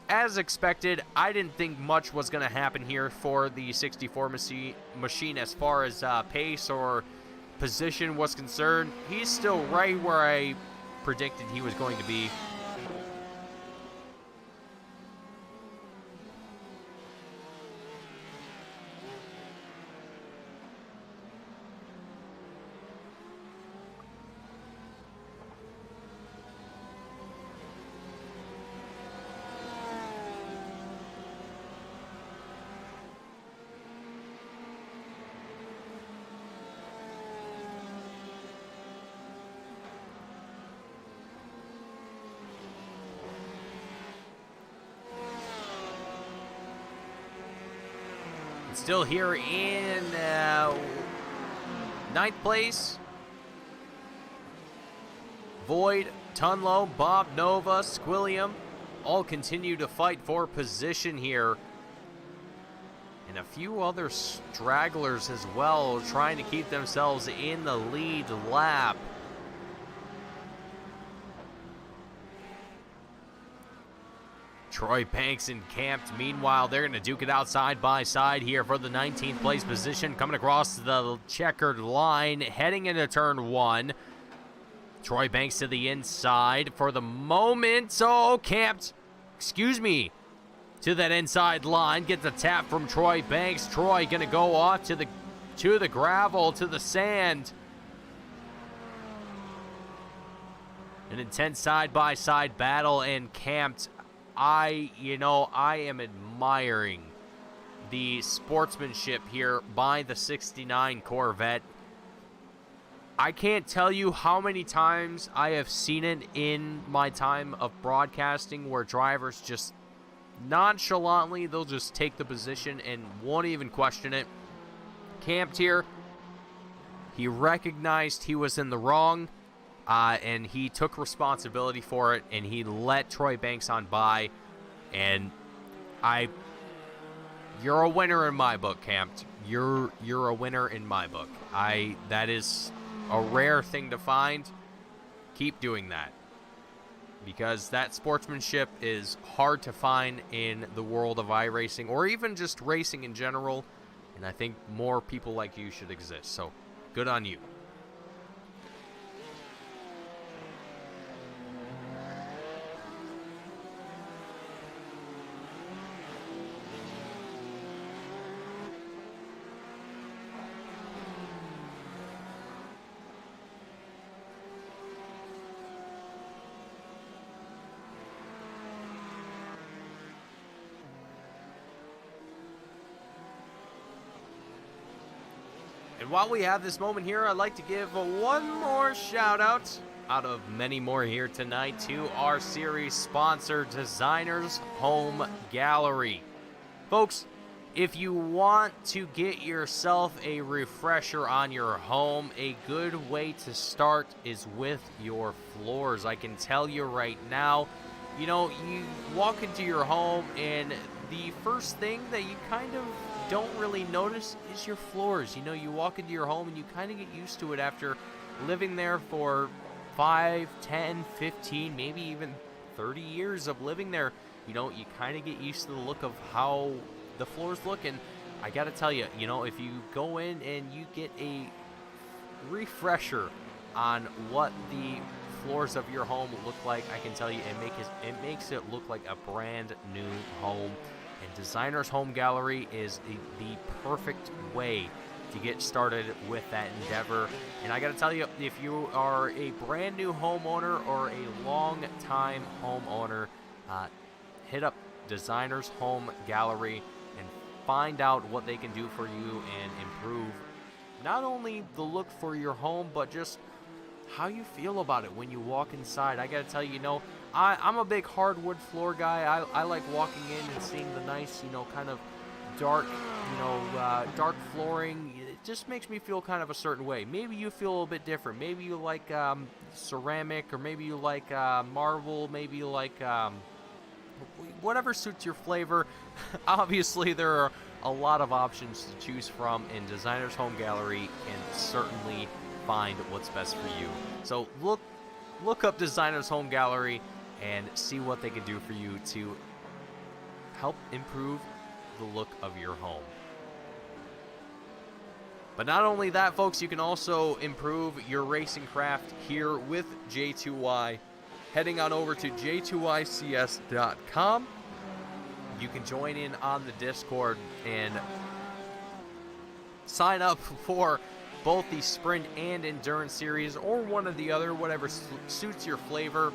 as expected, I didn't think much was going to happen here for the 64 machine as far as pace or position was concerned. He's still right where I predicted he was going to be. Still here in 9th place. Void, Tunlo, Bob Nova, Squilliam all continue to fight for position here. And a few other stragglers as well trying to keep themselves in the lead lap. Troy Banks and Camped, meanwhile, they're going to duke it out side by side here for the 19th place position. Coming across the checkered line, heading into turn 1. Troy Banks to the inside for the moment. Oh, Camped, excuse me, to that inside line. Gets a tap from Troy Banks. Troy going to go off to the gravel, to the sand. An intense side-by-side battle, and Camped, I am admiring the sportsmanship here by the 69 Corvette. I can't tell you how many times I have seen it in my time of broadcasting where drivers just nonchalantly, they'll just take the position and won't even question it. Camped here, he recognized he was in the wrong. And he took responsibility for it, and he let Troy Banks on by. And you're a winner in my book, Camped. you're a winner in my book. That is a rare thing to find. Keep doing that, because that sportsmanship is hard to find in the world of iRacing, or even just racing in general, and I think more people like you should exist, so good on you. And while we have this moment here, I'd like to give one more shout out of many more here tonight to our series sponsor, Designers Home Gallery. Folks, if you want to get yourself a refresher on your home, a good way to start is with your floors. I can tell you right now, you know, you walk into your home and the first thing that you kind of don't really notice is your floors. You know, you walk into your home and you kind of get used to it after living there for 5, 10, 15, maybe even 30 years of living there. You know, you kind of get used to the look of how the floors look. And I got to tell you, you know, if you go in and you get a refresher on what the floors of your home look like, I can tell you it makes it look like a brand new home. And Designers Home Gallery is the perfect way to get started with that endeavor. And I got to tell you, if you are a brand new homeowner or a long time homeowner, hit up Designers Home Gallery and find out what they can do for you and improve not only the look for your home, but just how you feel about it when you walk inside. I got to tell you, you know, I'm a big hardwood floor guy. I like walking in and seeing the nice, you know, kind of dark, you know, dark flooring. It just makes me feel kind of a certain way. Maybe you feel a little bit different. Maybe you like ceramic, or maybe you like marble, maybe you like whatever suits your flavor. Obviously, there are a lot of options to choose from, and Designers Home Gallery can certainly find what's best for you. So look up Designers Home Gallery and see what they can do for you to help improve the look of your home. But not only that, folks, you can also improve your racing craft here with J2Y. Heading on over to J2ICS.com. You can join in on the Discord and sign up for both the Sprint and Endurance Series, or one or the other, whatever suits your flavor,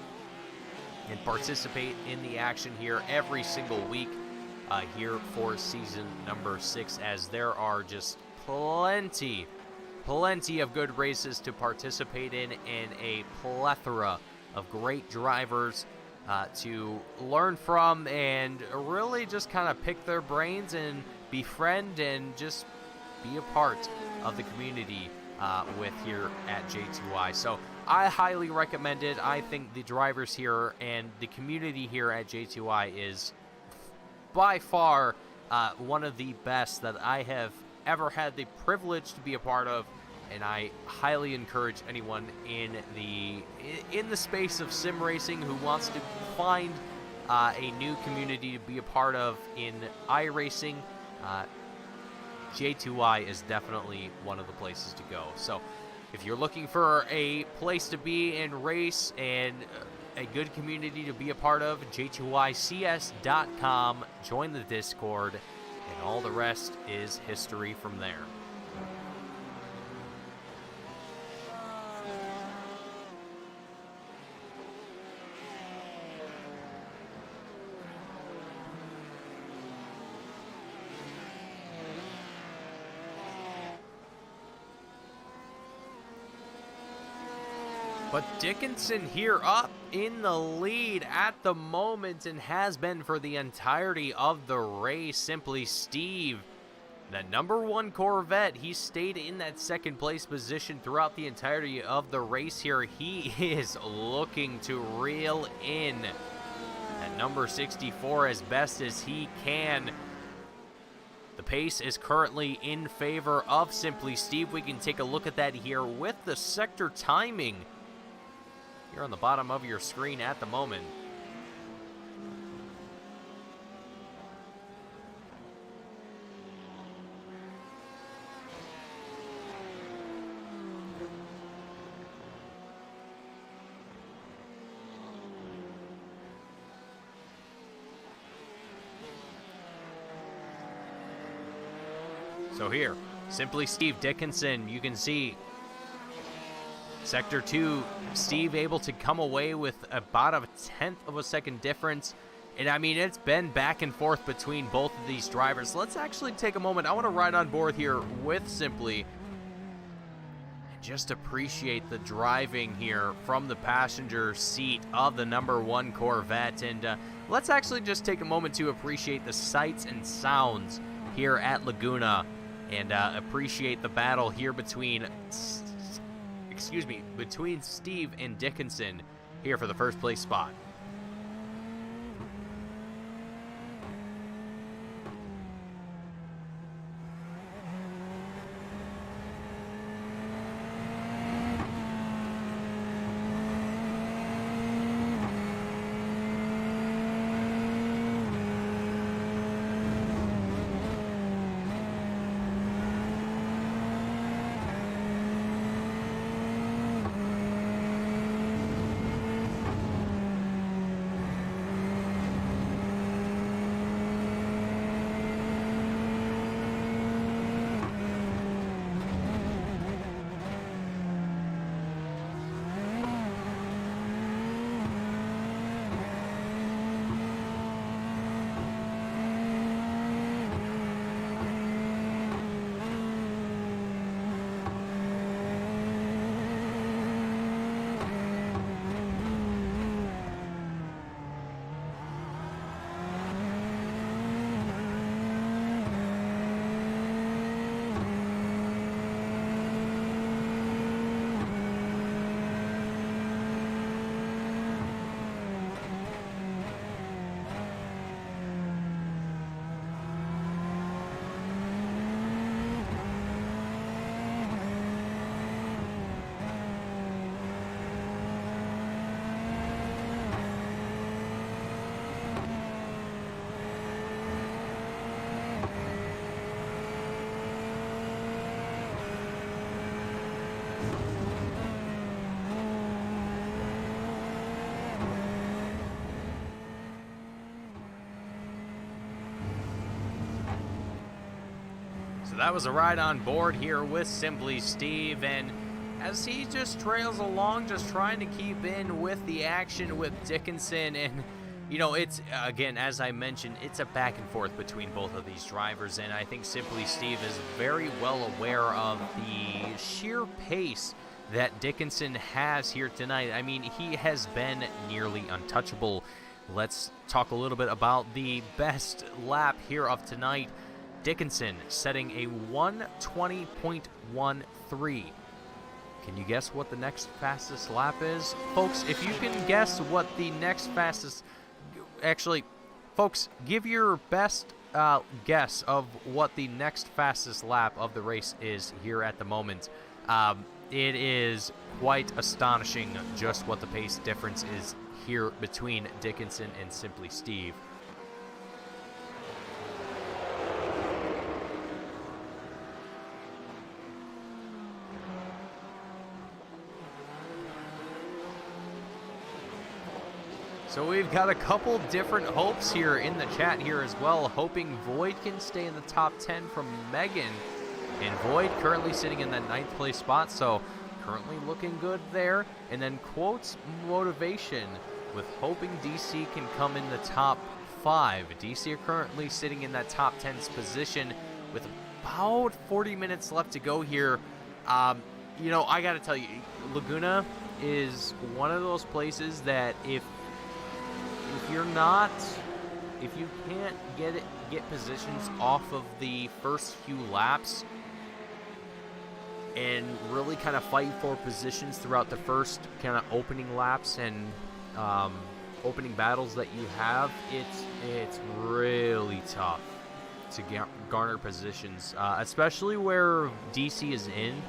and participate in the action here every single week here for season number 6, as there are just plenty of good races to participate in, and a plethora of great drivers to learn from, and really just kind of pick their brains and befriend and just be a part of the community with here at J2I. So I highly recommend it. I think the drivers here and the community here at J2I is by far one of the best that I have ever had the privilege to be a part of, and I highly encourage anyone in the space of sim racing who wants to find a new community to be a part of in iRacing. J2I is definitely one of the places to go. So if you're looking for a place to be and race and a good community to be a part of, J2ICS.com, join the Discord, and all the rest is history from there. But Dickinson here up in the lead at the moment, and has been for the entirety of the race. Simply Steve, that #1 Corvette, he stayed in that second place position throughout the entirety of the race here. He is looking to reel in at number 64 as best as he can. The pace is currently in favor of Simply Steve. We can take a look at that here with the sector timing here on the bottom of your screen at the moment. So here, Simply Steve Dickinson, you can see Sector 2, Steve able to come away with about a 1/10 of a second difference. And I mean, it's been back and forth between both of these drivers. Let's actually take a moment. I want to ride on board here with Simply and just appreciate the driving here from the passenger seat of the #1 Corvette. And let's actually just take a moment to appreciate the sights and sounds here at Laguna. And appreciate the battle here between, between Steve and Dickinson here for the first place spot. So that was a ride on board here with Simply Steve, and as he just trails along, just trying to keep in with the action with Dickinson. And you know, it's, again, as I mentioned, it's a back and forth between both of these drivers, and I think Simply Steve is very well aware of the sheer pace that Dickinson has here tonight. I mean, he has been nearly untouchable. Let's talk a little bit about the best lap here of tonight. Dickinson setting a 1:20.13. Can you guess what the next fastest lap is? Folks, if you can guess what the next fastest... Actually, folks, give your best guess of what the next fastest lap of the race is here at the moment. It is quite astonishing just what the pace difference is here between Dickinson and Simply Steve. So we've got a couple different hopes here in the chat here as well, hoping Void can stay in the top 10 from Megan. And Void currently sitting in that 9th place spot, so currently looking good there. And then Quotes Motivation with hoping DC can come in the top 5. DC are currently sitting in that top 10's position with about 40 minutes left to go here. You know, I got to tell you, Laguna is one of those places that if you can't get positions off of the first few laps and really kind of fight for positions throughout the first kind of opening laps and opening battles that you have, it's really tough to garner positions, especially where DC is in.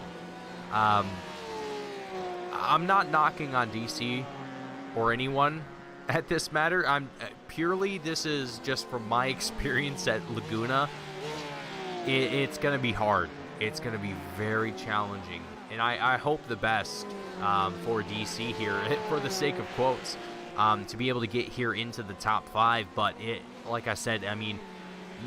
I'm not knocking on DC or anyone at this matter. Purely, this is just from my experience at Laguna. It's going to be hard. It's going to be very challenging, and I hope the best for DC here, for the sake of quotes, to be able to get here into the top 5. But like I said, I mean,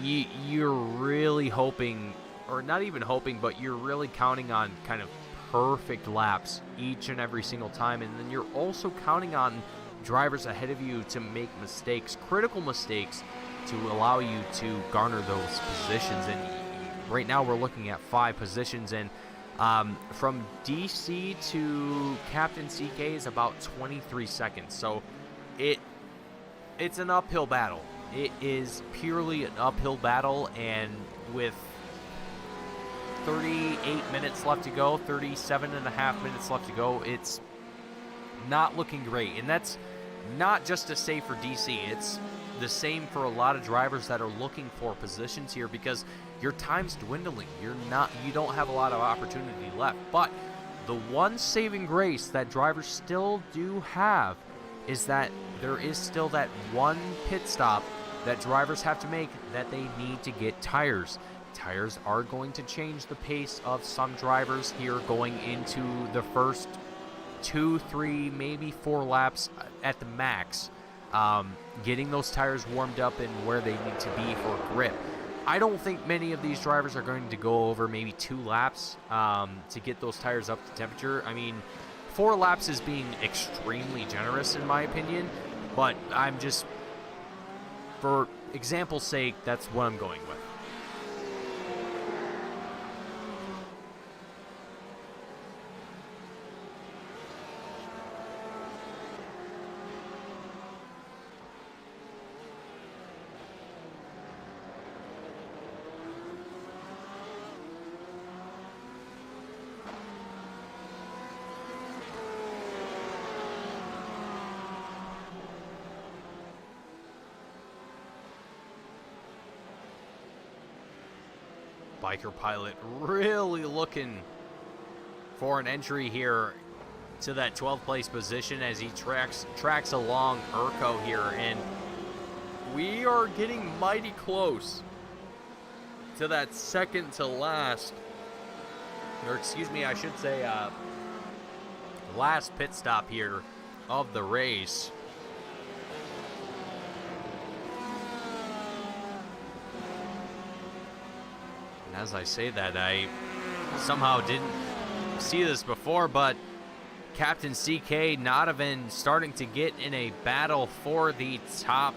you're really hoping, or not even hoping, but you're really counting on kind of perfect laps each and every single time, and then you're also counting on drivers ahead of you to make mistakes, critical mistakes, to allow you to garner those positions. And right now we're looking at 5 positions, and from DC to Captain CK is about 23 seconds. So it's an uphill battle. It is purely an uphill battle, and with 38 minutes left to go, 37 and a half minutes left to go, it's not looking great. And that's not just to say for DC, it's the same for a lot of drivers that are looking for positions here, because your time's dwindling. You don't have a lot of opportunity left. But the one saving grace that drivers still do have is that there is still that one pit stop that drivers have to make, that they need to get tires. Tires are going to change the pace of some drivers here going into the first 2, 3, maybe 4 laps at the max. Getting those tires warmed up and where they need to be for grip. I don't think many of these drivers are going to go over maybe 2 laps to get those tires up to temperature. I mean, 4 laps is being extremely generous in my opinion, but I'm just, for example's sake, that's what I'm going with. Biker Pilot really looking for an entry here to that 12th place position as he tracks along Urko here, and we are getting mighty close to that second to last, or excuse me, I should say last pit stop here of the race. As I say that, I somehow didn't see this before, but Captain CK not even starting to get in a battle for the top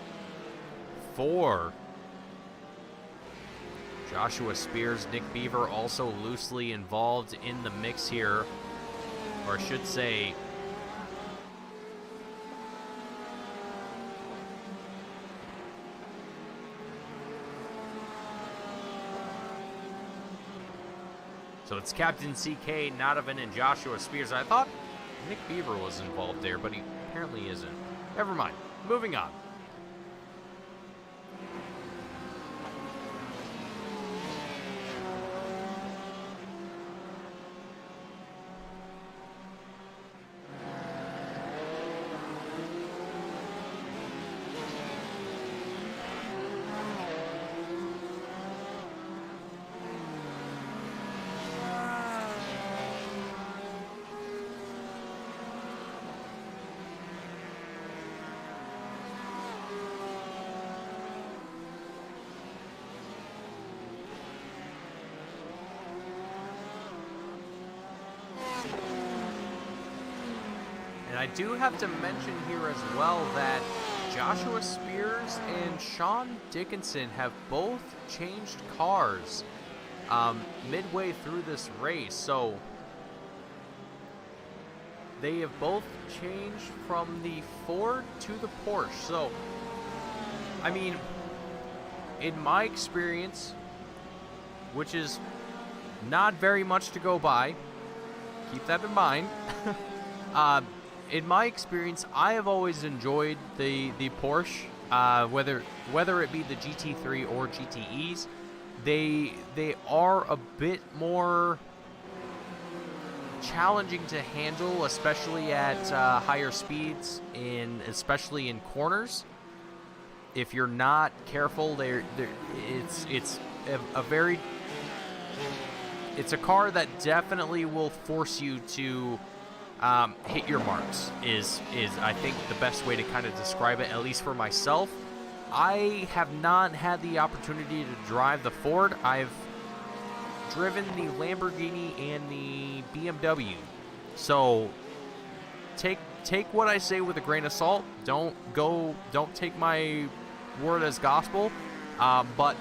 4. Joshua Spears, Nick Beaver also loosely involved in the mix here, or I should say, so it's Captain CK, Nodovan, and Joshua Spears. I thought Nick Beaver was involved there, but he apparently isn't. Never mind. Moving on. I do have to mention here as well that Joshua Spears and Sean Dickinson have both changed cars midway through this race. So they have both changed from the Ford to the Porsche. So, I mean, in my experience, which is not very much to go by, keep that in mind, in my experience, I have always enjoyed the Porsche, whether it be the GT3 or GTEs. they are a bit more challenging to handle, especially at higher speeds, especially in corners. If you're not careful, it's a car that definitely will force you to hit your marks. Is I think the best way to kind of describe it, at least for myself. I have not had the opportunity to drive the Ford. I've driven the Lamborghini and the BMW. So take what I say with a grain of salt. Don't take my word as gospel. But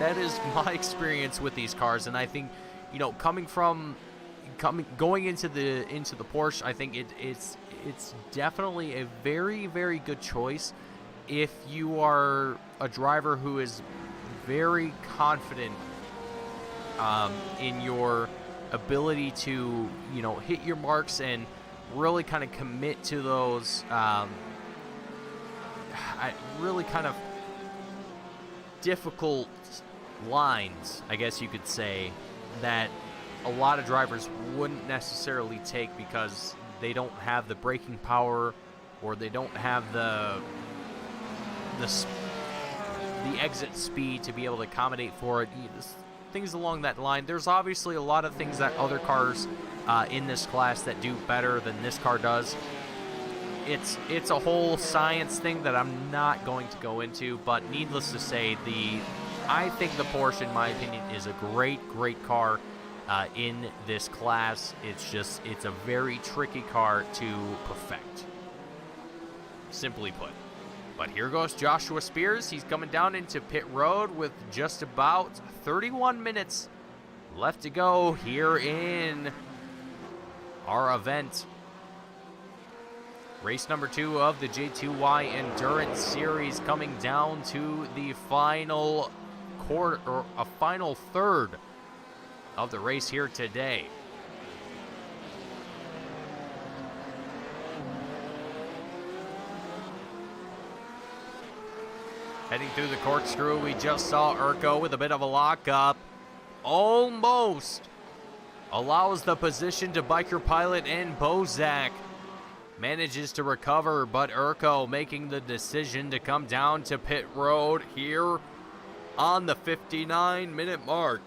that is my experience with these cars, and I think, you know, going into the Porsche, I think it's definitely a very, very good choice if you are a driver who is very confident in your ability to, you know, hit your marks and really kind of commit to those really kind of difficult lines, I guess you could say, that a lot of drivers wouldn't necessarily take because they don't have the braking power, or they don't have the exit speed to be able to accommodate for it. Things along that line. There's obviously a lot of things that other cars in this class that do better than this car does. It's a whole science thing that I'm not going to go into, but needless to say, I think the Porsche, in my opinion, is a great car in this class. It's a very tricky car to perfect, simply put. But here goes Joshua Spears. He's coming down into pit road with just about 31 minutes left to go here in our event. Race number 2 of the J2Y Endurance Series, coming down to the final quarter, or a final third of the race here today. Heading through the corkscrew, we just saw Urko with a bit of a lockup. Almost allows the position to Biker Pilot, and Bozak manages to recover, but Urko making the decision to come down to pit road here on the 59-minute mark.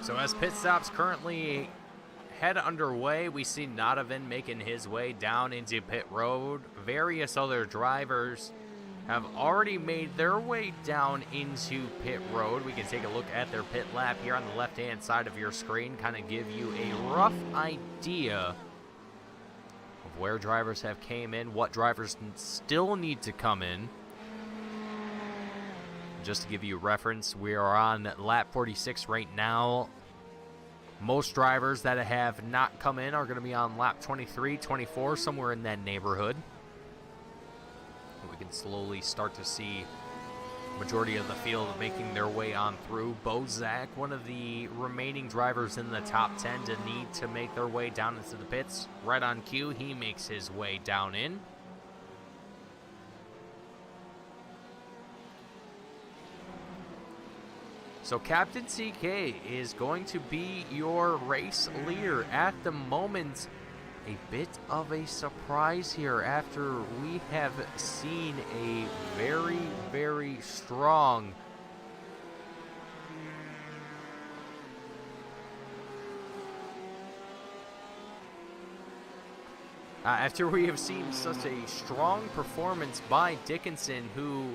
So as pit stops currently head underway, we see Nadavin making his way down into pit road. Various other drivers have already made their way down into pit road. We can take a look at their pit lap here on the left-hand side of your screen, kind of give you a rough idea of where drivers have came in, what drivers still need to come in. Just to give you reference, we are on lap 46 right now. Most drivers that have not come in are going to be on lap 23, 24, somewhere in that neighborhood. We can slowly start to see majority of the field making their way on through. Bozak, one of the remaining drivers in the top 10 to need to make their way down into the pits. Right on cue, he makes his way down in. So Captain CK is going to be your race leader at the moment. A bit of a surprise here after we have seen a very, very strong after we have seen such a strong performance by Dickinson, who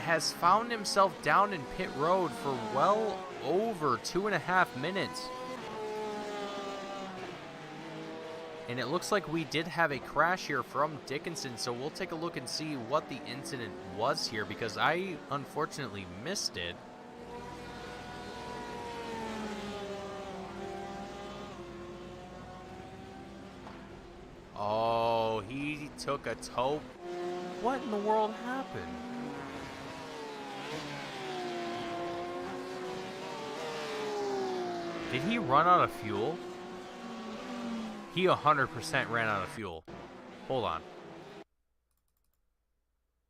has found himself down in pit road for well over 2.5 minutes. And it looks like we did have a crash here from Dickinson, so we'll take a look and see what the incident was here, because I unfortunately missed it. Oh, he took a tow. What in the world happened? Did he run out of fuel? He 100% ran out of fuel. Hold on.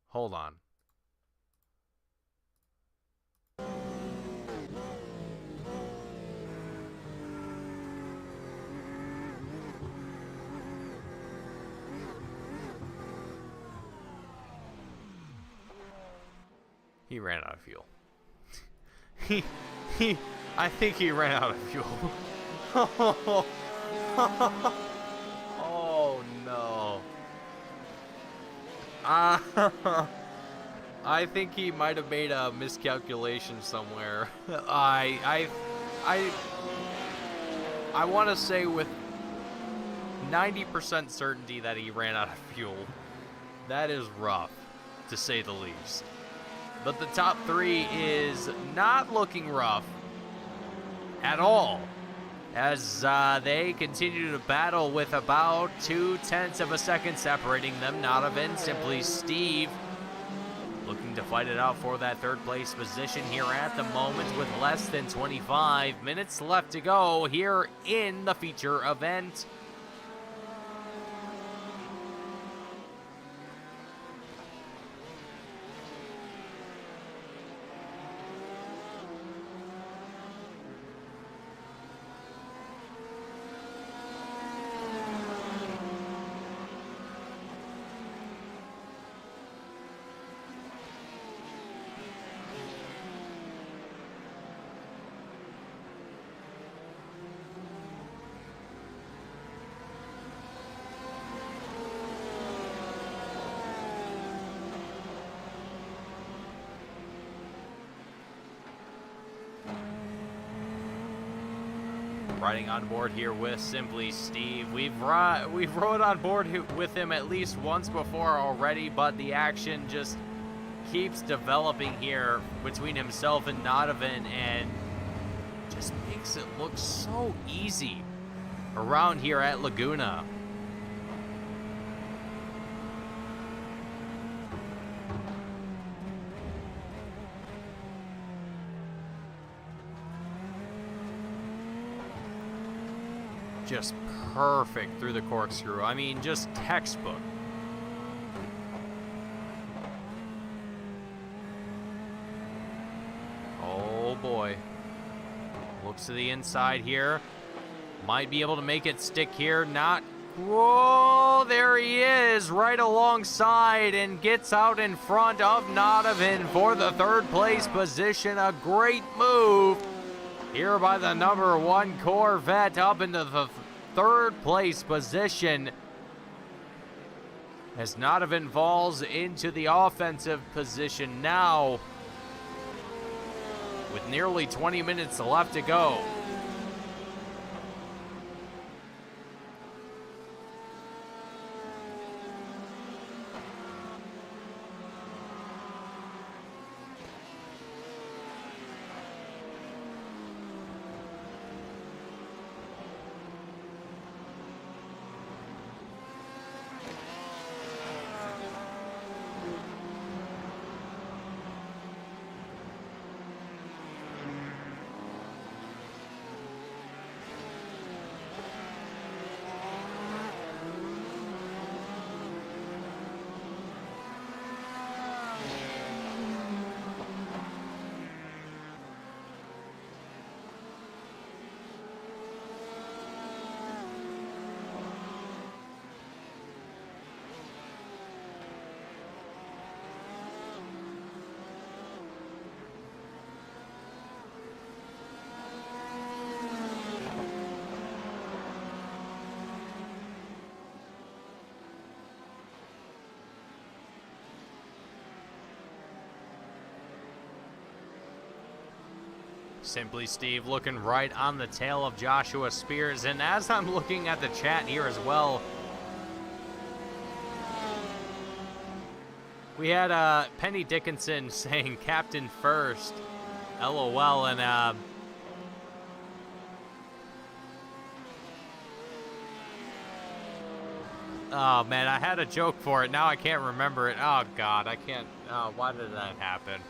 Hold on. He ran out of fuel. I think he ran out of fuel. Oh no. I think he might have made a miscalculation somewhere. I want to say with 90% certainty that he ran out of fuel. That is rough, to say the least. But the top three is not looking rough at all, as they continue to battle with about 0.2 of a second separating them. Nadavin, Simply Steve, looking to fight it out for that third place position here at the moment with less than 25 minutes left to go here in the feature event. Riding on board here with Simply Steve. We've rode on board with him at least once before already, but the action just keeps developing here between himself and Nadavin, and just makes it look so easy around here at Laguna. Just perfect through the corkscrew. I mean, just textbook. Oh boy. Looks to the inside here. Might be able to make it stick here. Not. Whoa, there he is right alongside and gets out in front of Nadavin for the third place position. A great move here by the number 1 Corvette up into the 3rd place position. As Donovan falls into the offensive position now with nearly 20 minutes left to go. Simply Steve looking right on the tail of Joshua Spears. And as I'm looking at the chat here as well, we had Penny Dickinson saying Captain First, LOL, and oh man, I had a joke for it. Now I can't remember it. Oh God, I can't. Oh, why did that happen?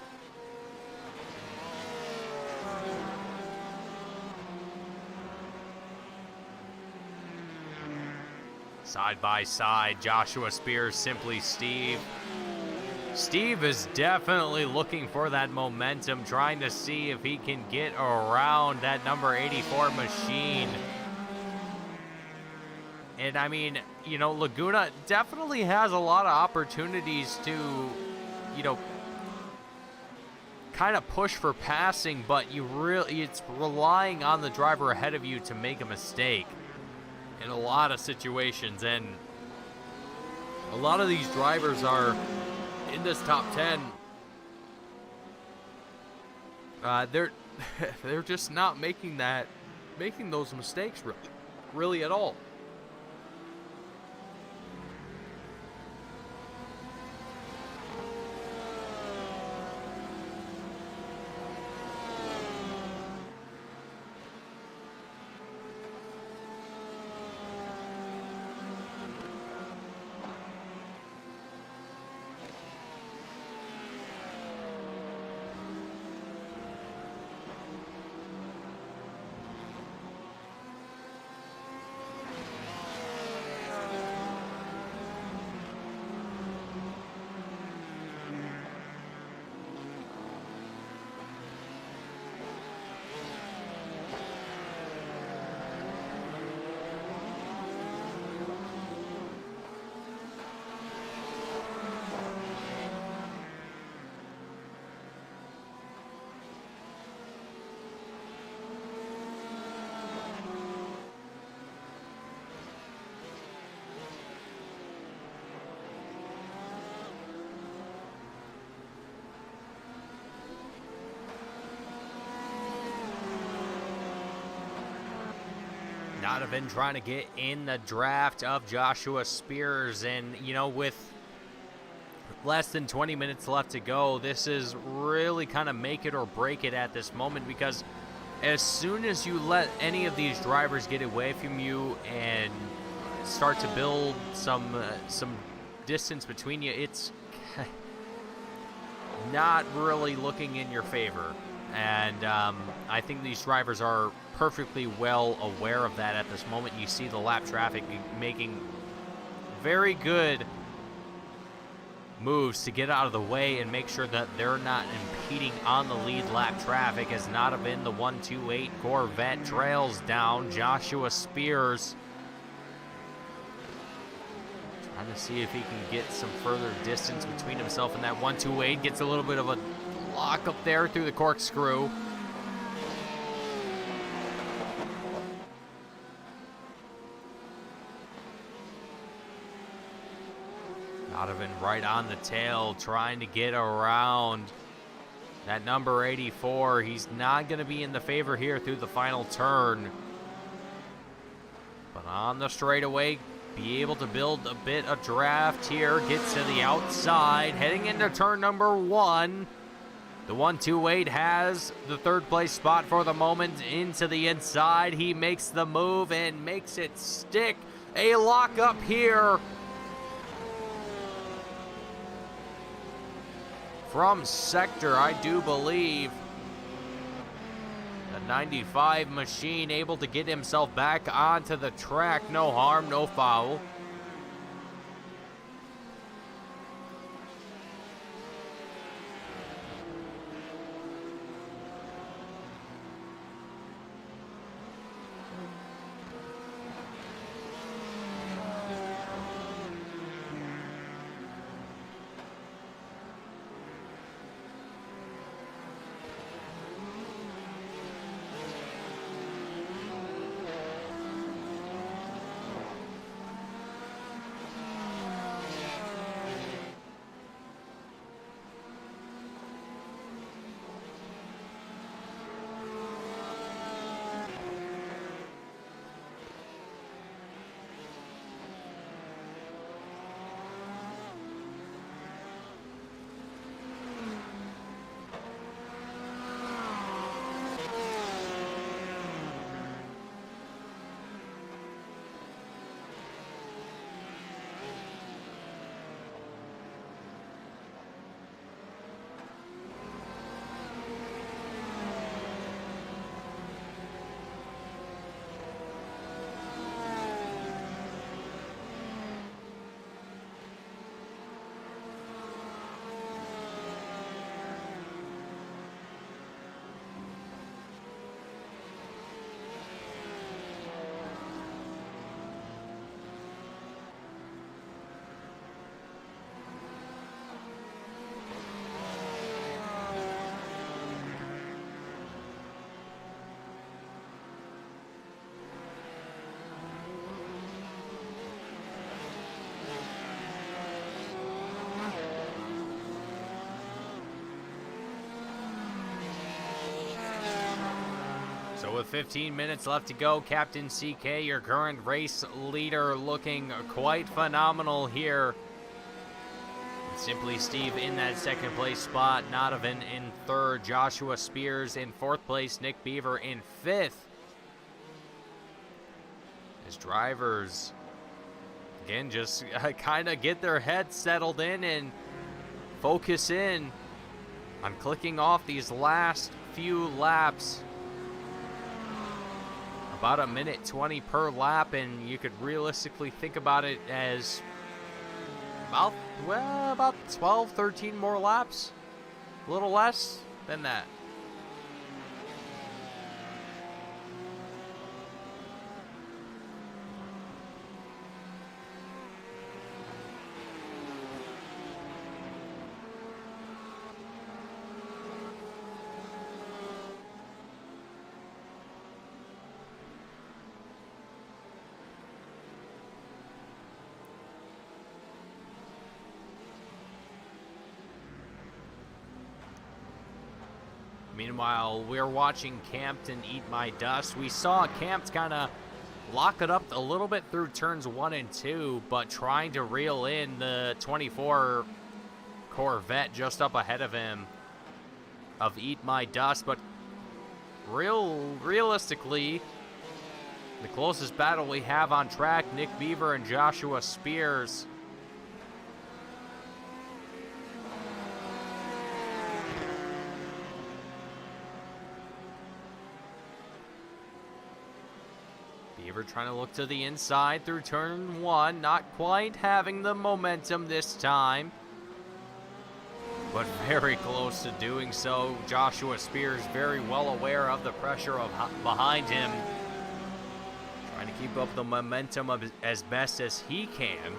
Side by side, Joshua Spears, Simply Steve. Steve is definitely looking for that momentum, trying to see if he can get around that number 84 machine. And I mean, you know, Laguna definitely has a lot of opportunities to, you know, kind of push for passing, but it's relying on the driver ahead of you to make a mistake in a lot of situations. And a lot of these drivers are in this top 10. They're just not making those mistakes really at all. Donovan trying to get in the draft of Joshua Spears, and you know, with less than 20 minutes left to go, this is really kind of make it or break it at this moment, because as soon as you let any of these drivers get away from you and start to build some distance between you, it's not really looking in your favor. And I think these drivers are perfectly well aware of that at this moment. You see the lap traffic making very good moves to get out of the way and make sure that they're not impeding on the lead lap traffic, as Donovan, the 128 Corvette, trails down Joshua Spears. Trying to see if he can get some further distance between himself and that 128. Gets a little bit of a lock up there through the corkscrew. Donovan right on the tail, trying to get around that number 84. He's not going to be in the favor here through the final turn. But on the straightaway, be able to build a bit of draft here. Gets to the outside, heading into turn number 1. The 128 has the third place spot for the moment. Into the inside, he makes the move and makes it stick. A lock up here from Sector, I do believe. The 95 machine able to get himself back onto the track. No harm, no foul. So with 15 minutes left to go, Captain CK, your current race leader, looking quite phenomenal here. Simply Steve in that second place spot, Donovan in third, Joshua Spears in fourth place, Nick Beaver in fifth. His drivers, again, just kind of get their heads settled in and focus in on clicking off these last few laps. About 1:20 per lap, and you could realistically think about it as about 12, 13 more laps. A little less than that. Meanwhile, we're watching Campton eat my dust. We saw Campt kind of lock it up a little bit through turns 1 and 2, but trying to reel in the 24 Corvette just up ahead of him of Eat My Dust. But realistically, the closest battle we have on track, Nick Beaver and Joshua Spears. Beaver trying to look to the inside through turn 1, not quite having the momentum this time, but very close to doing so. Joshua Spears very well aware of the pressure behind him, trying to keep up the momentum as best as he can.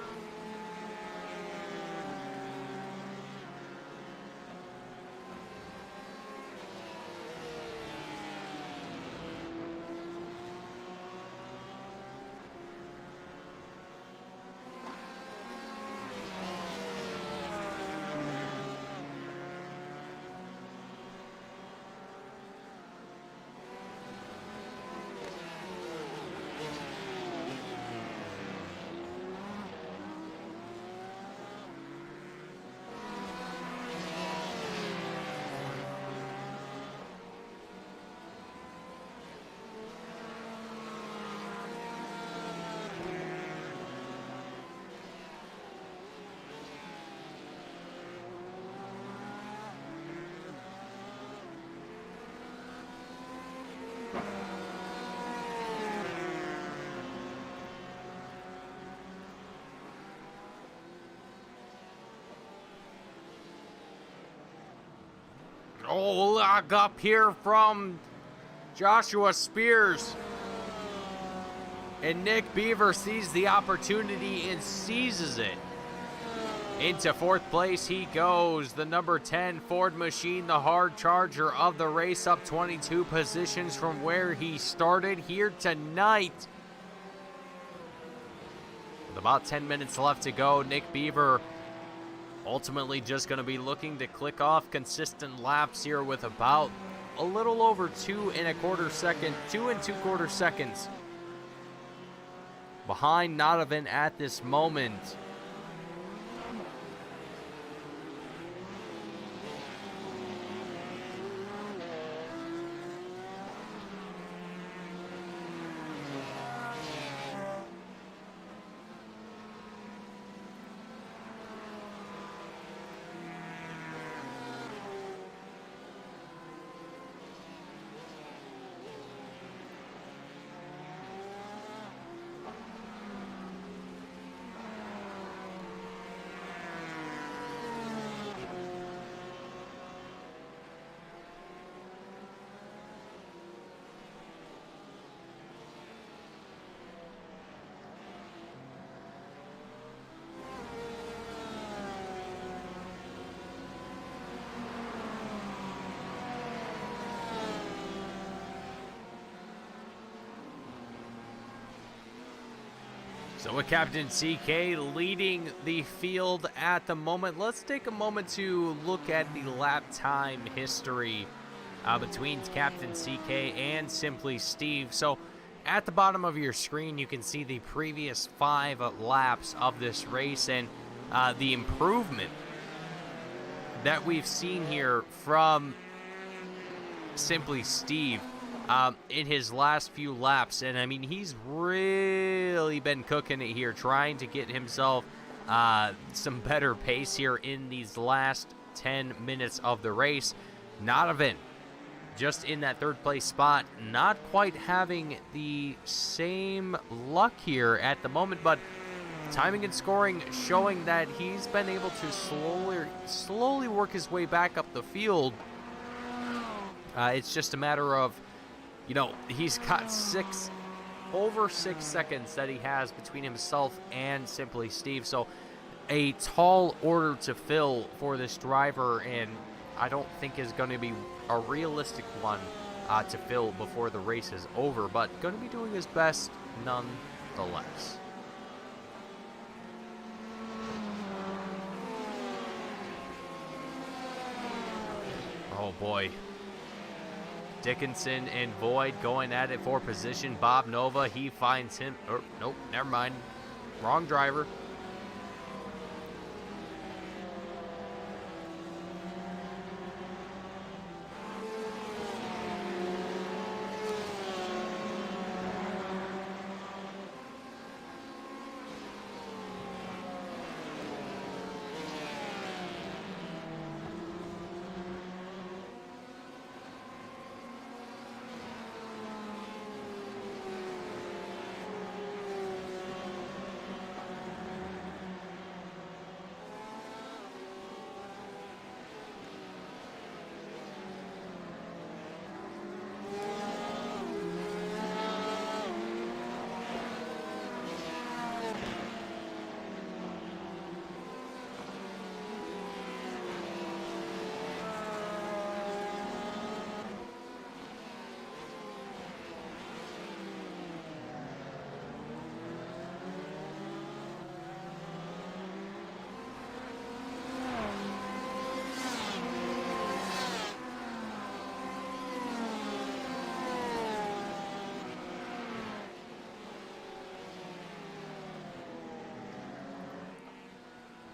Oh, lock up here from Joshua Spears. And Nick Beaver sees the opportunity and seizes it. Into fourth place he goes, the number 10 Ford Machine, the hard charger of the race, up 22 positions from where he started here tonight. With about 10 minutes left to go, Nick Beaver ultimately just going to be looking to click off consistent laps here with about a little over 2 2.25 seconds behind Nodovan at this moment. So with Captain CK leading the field at the moment, let's take a moment to look at the lap time history between Captain CK and Simply Steve. So at the bottom of your screen, you can see the previous 5 laps of this race and the improvement that we've seen here from Simply Steve in his last few laps. And I mean, he's really been cooking it here, trying to get himself some better pace here in these last 10 minutes of the race. Nodovan just in that third place spot, not quite having the same luck here at the moment, but timing and scoring showing that he's been able to slowly work his way back up the field. It's just a matter of, you know, he's got over 6 seconds that he has between himself and Simply Steve. So a tall order to fill for this driver, and I don't think is going to be a realistic one to fill before the race is over, but going to be doing his best nonetheless. Oh boy. Dickinson and Void going at it for position. Bob Nova, he finds him. Oh, nope, never mind. Wrong driver.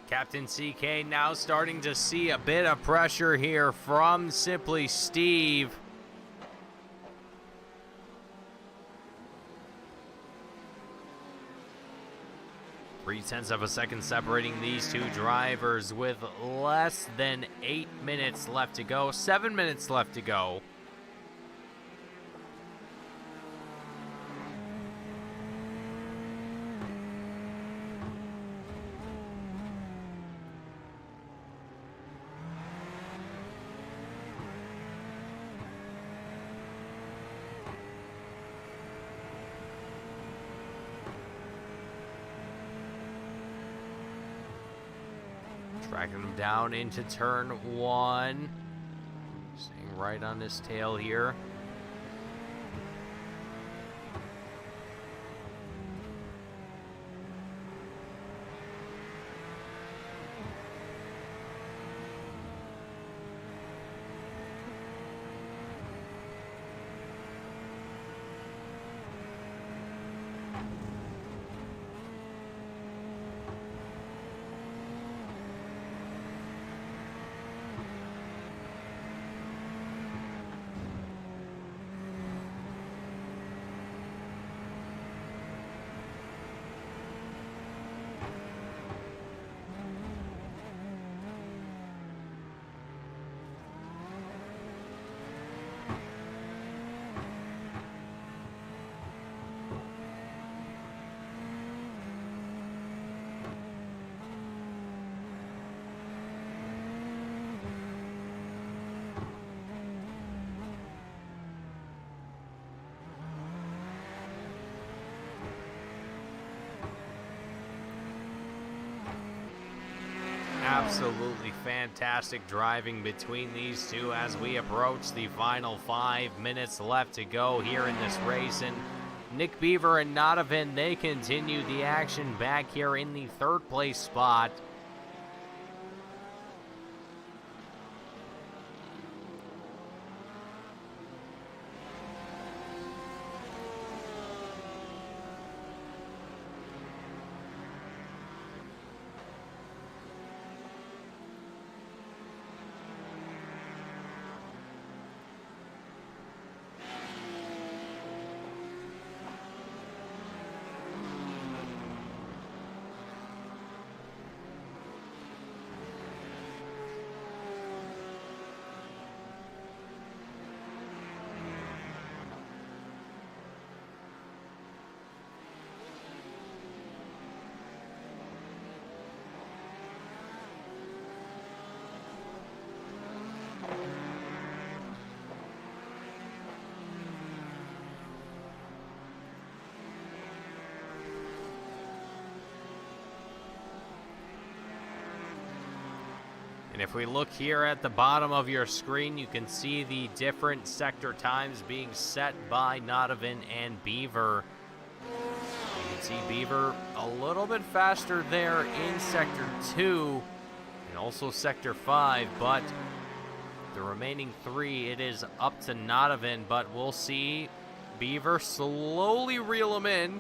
Captain CK now starting to see a bit of pressure here from Simply Steve. Three-tenths of a second separating these two drivers with less than 8 minutes left to go. 7 minutes left to go. Tracking him down into turn 1. Staying right on his tail here. Absolutely fantastic driving between these two as we approach the final 5 minutes left to go here in this race. And Nick Beaver and Nodovan, they continue the action back here in the 3rd place spot. And if we look here at the bottom of your screen, you can see the different sector times being set by Nodovan and Beaver. You can see Beaver a little bit faster there in Sector 2 and also Sector 5, but the remaining 3, it is up to Nodovan, but we'll see Beaver slowly reel him in.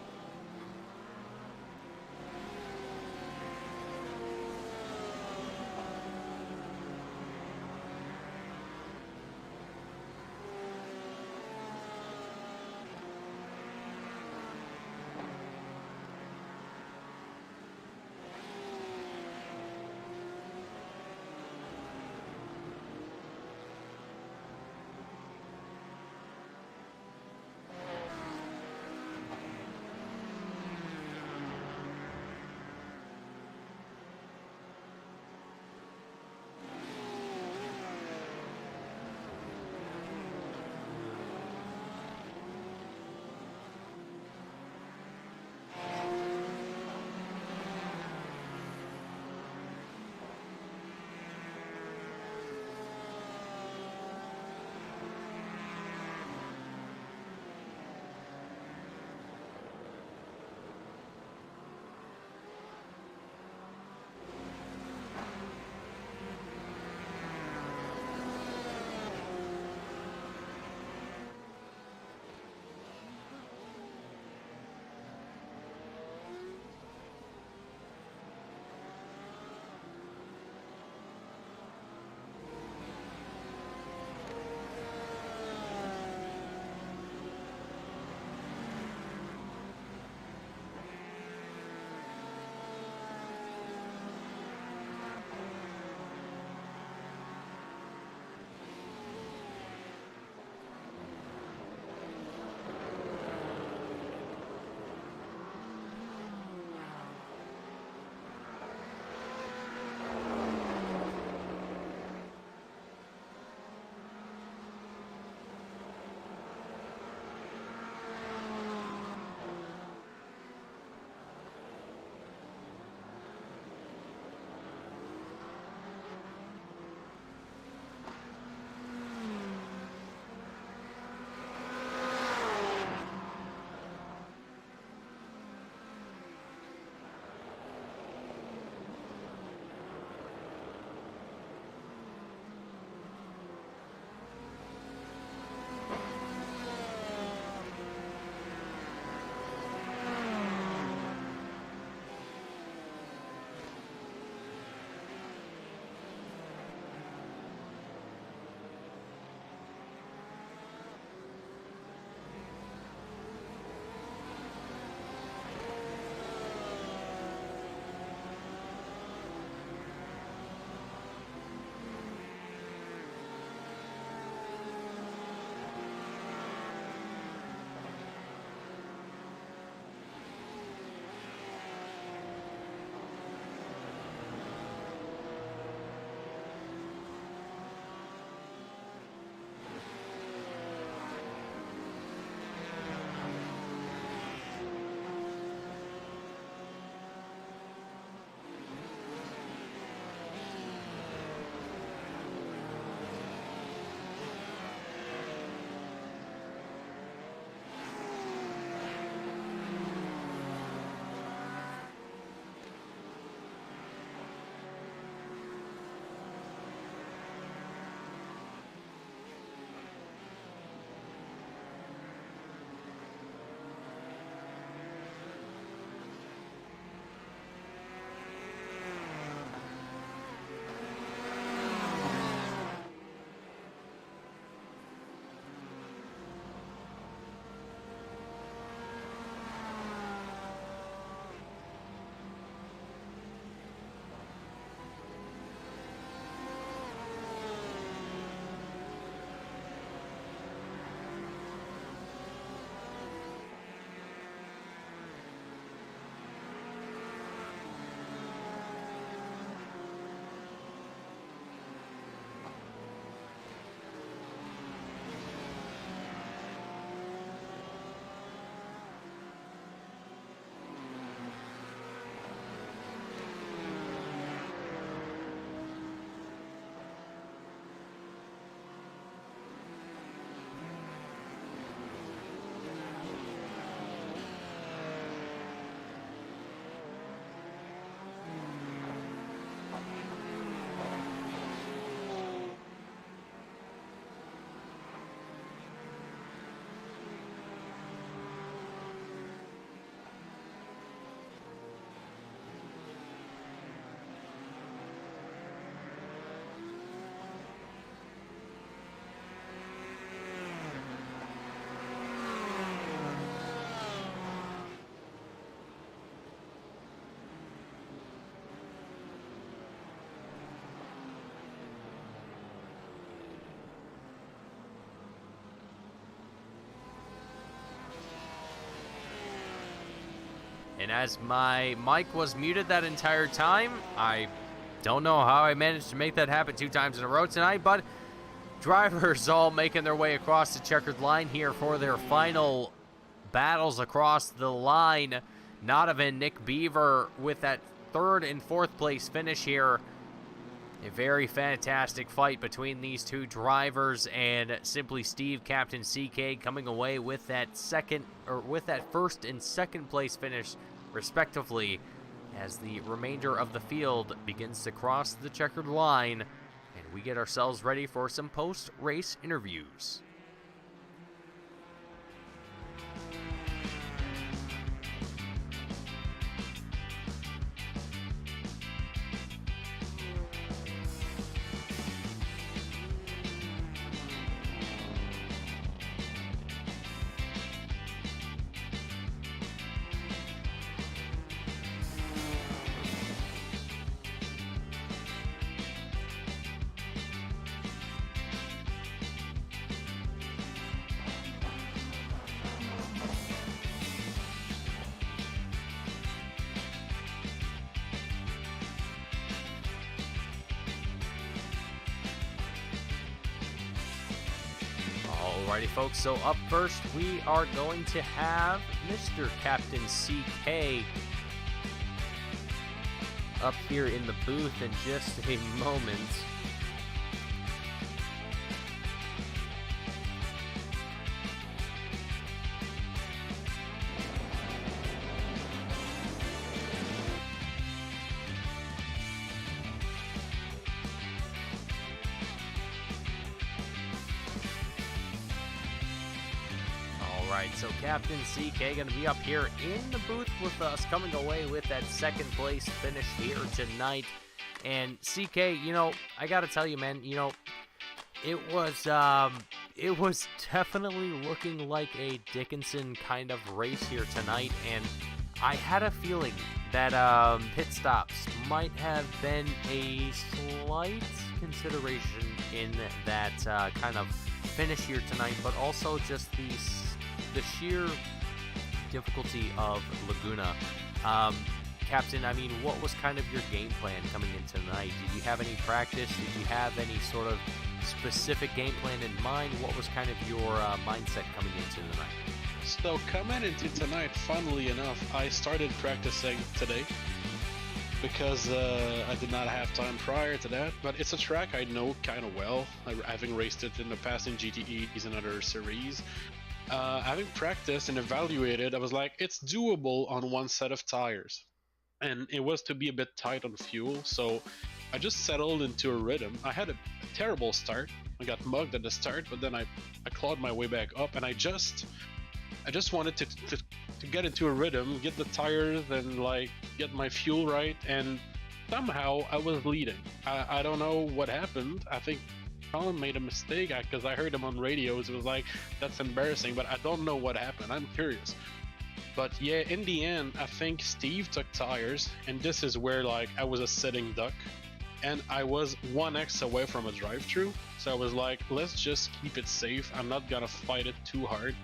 And as my mic was muted that entire time, I don't know how I managed to make that happen 2 times in a row tonight, but drivers all making their way across the checkered line here for their final battles across the line. Nodovan, Nick Beaver with that 3rd and 4th place finish here. A very fantastic fight between these 2 drivers, and Simply Steve, Captain CK, coming away with that 1st and 2nd place finish respectively, as the remainder of the field begins to cross the checkered line, and we get ourselves ready for some post-race interviews. Alrighty, folks, so up first we are going to have Mr. Captain CK up here in the booth in just a moment. So Captain CK going to be up here in the booth with us, coming away with that 2nd place finish here tonight. And CK, you know, I got to tell you, man, you know, it was definitely looking like a Dickinson kind of race here tonight, and I had a feeling that pit stops might have been a slight consideration in that kind of finish here tonight, but also just the sheer difficulty of Laguna. Captain, I mean, what was kind of your game plan coming in tonight? Did you have any practice? Did you have any sort of specific game plan in mind? What was kind of your mindset coming into the night? So coming into tonight, funnily enough, I started practicing today because I did not have time prior to that, but it's a track I know kind of well, having raced it in the past in GTEs and other series. Having practiced and evaluated, I was like, it's doable on 1 set of tires. And it was to be a bit tight on fuel, so I just settled into a rhythm. I had a terrible start. I got mugged at the start, but then I clawed my way back up, and I just wanted to get into a rhythm, get the tires, and like get my fuel right, and somehow I was leading. I don't know what happened. I think Colin made a mistake because I heard him on radios. It was like, that's embarrassing, but I don't know what happened. I'm curious. But yeah, in the end, I think Steve took tires, and this is where like I was a sitting duck, and I was 1x away from a drive-through. So I was like, let's just keep it safe. I'm not gonna fight it too hard.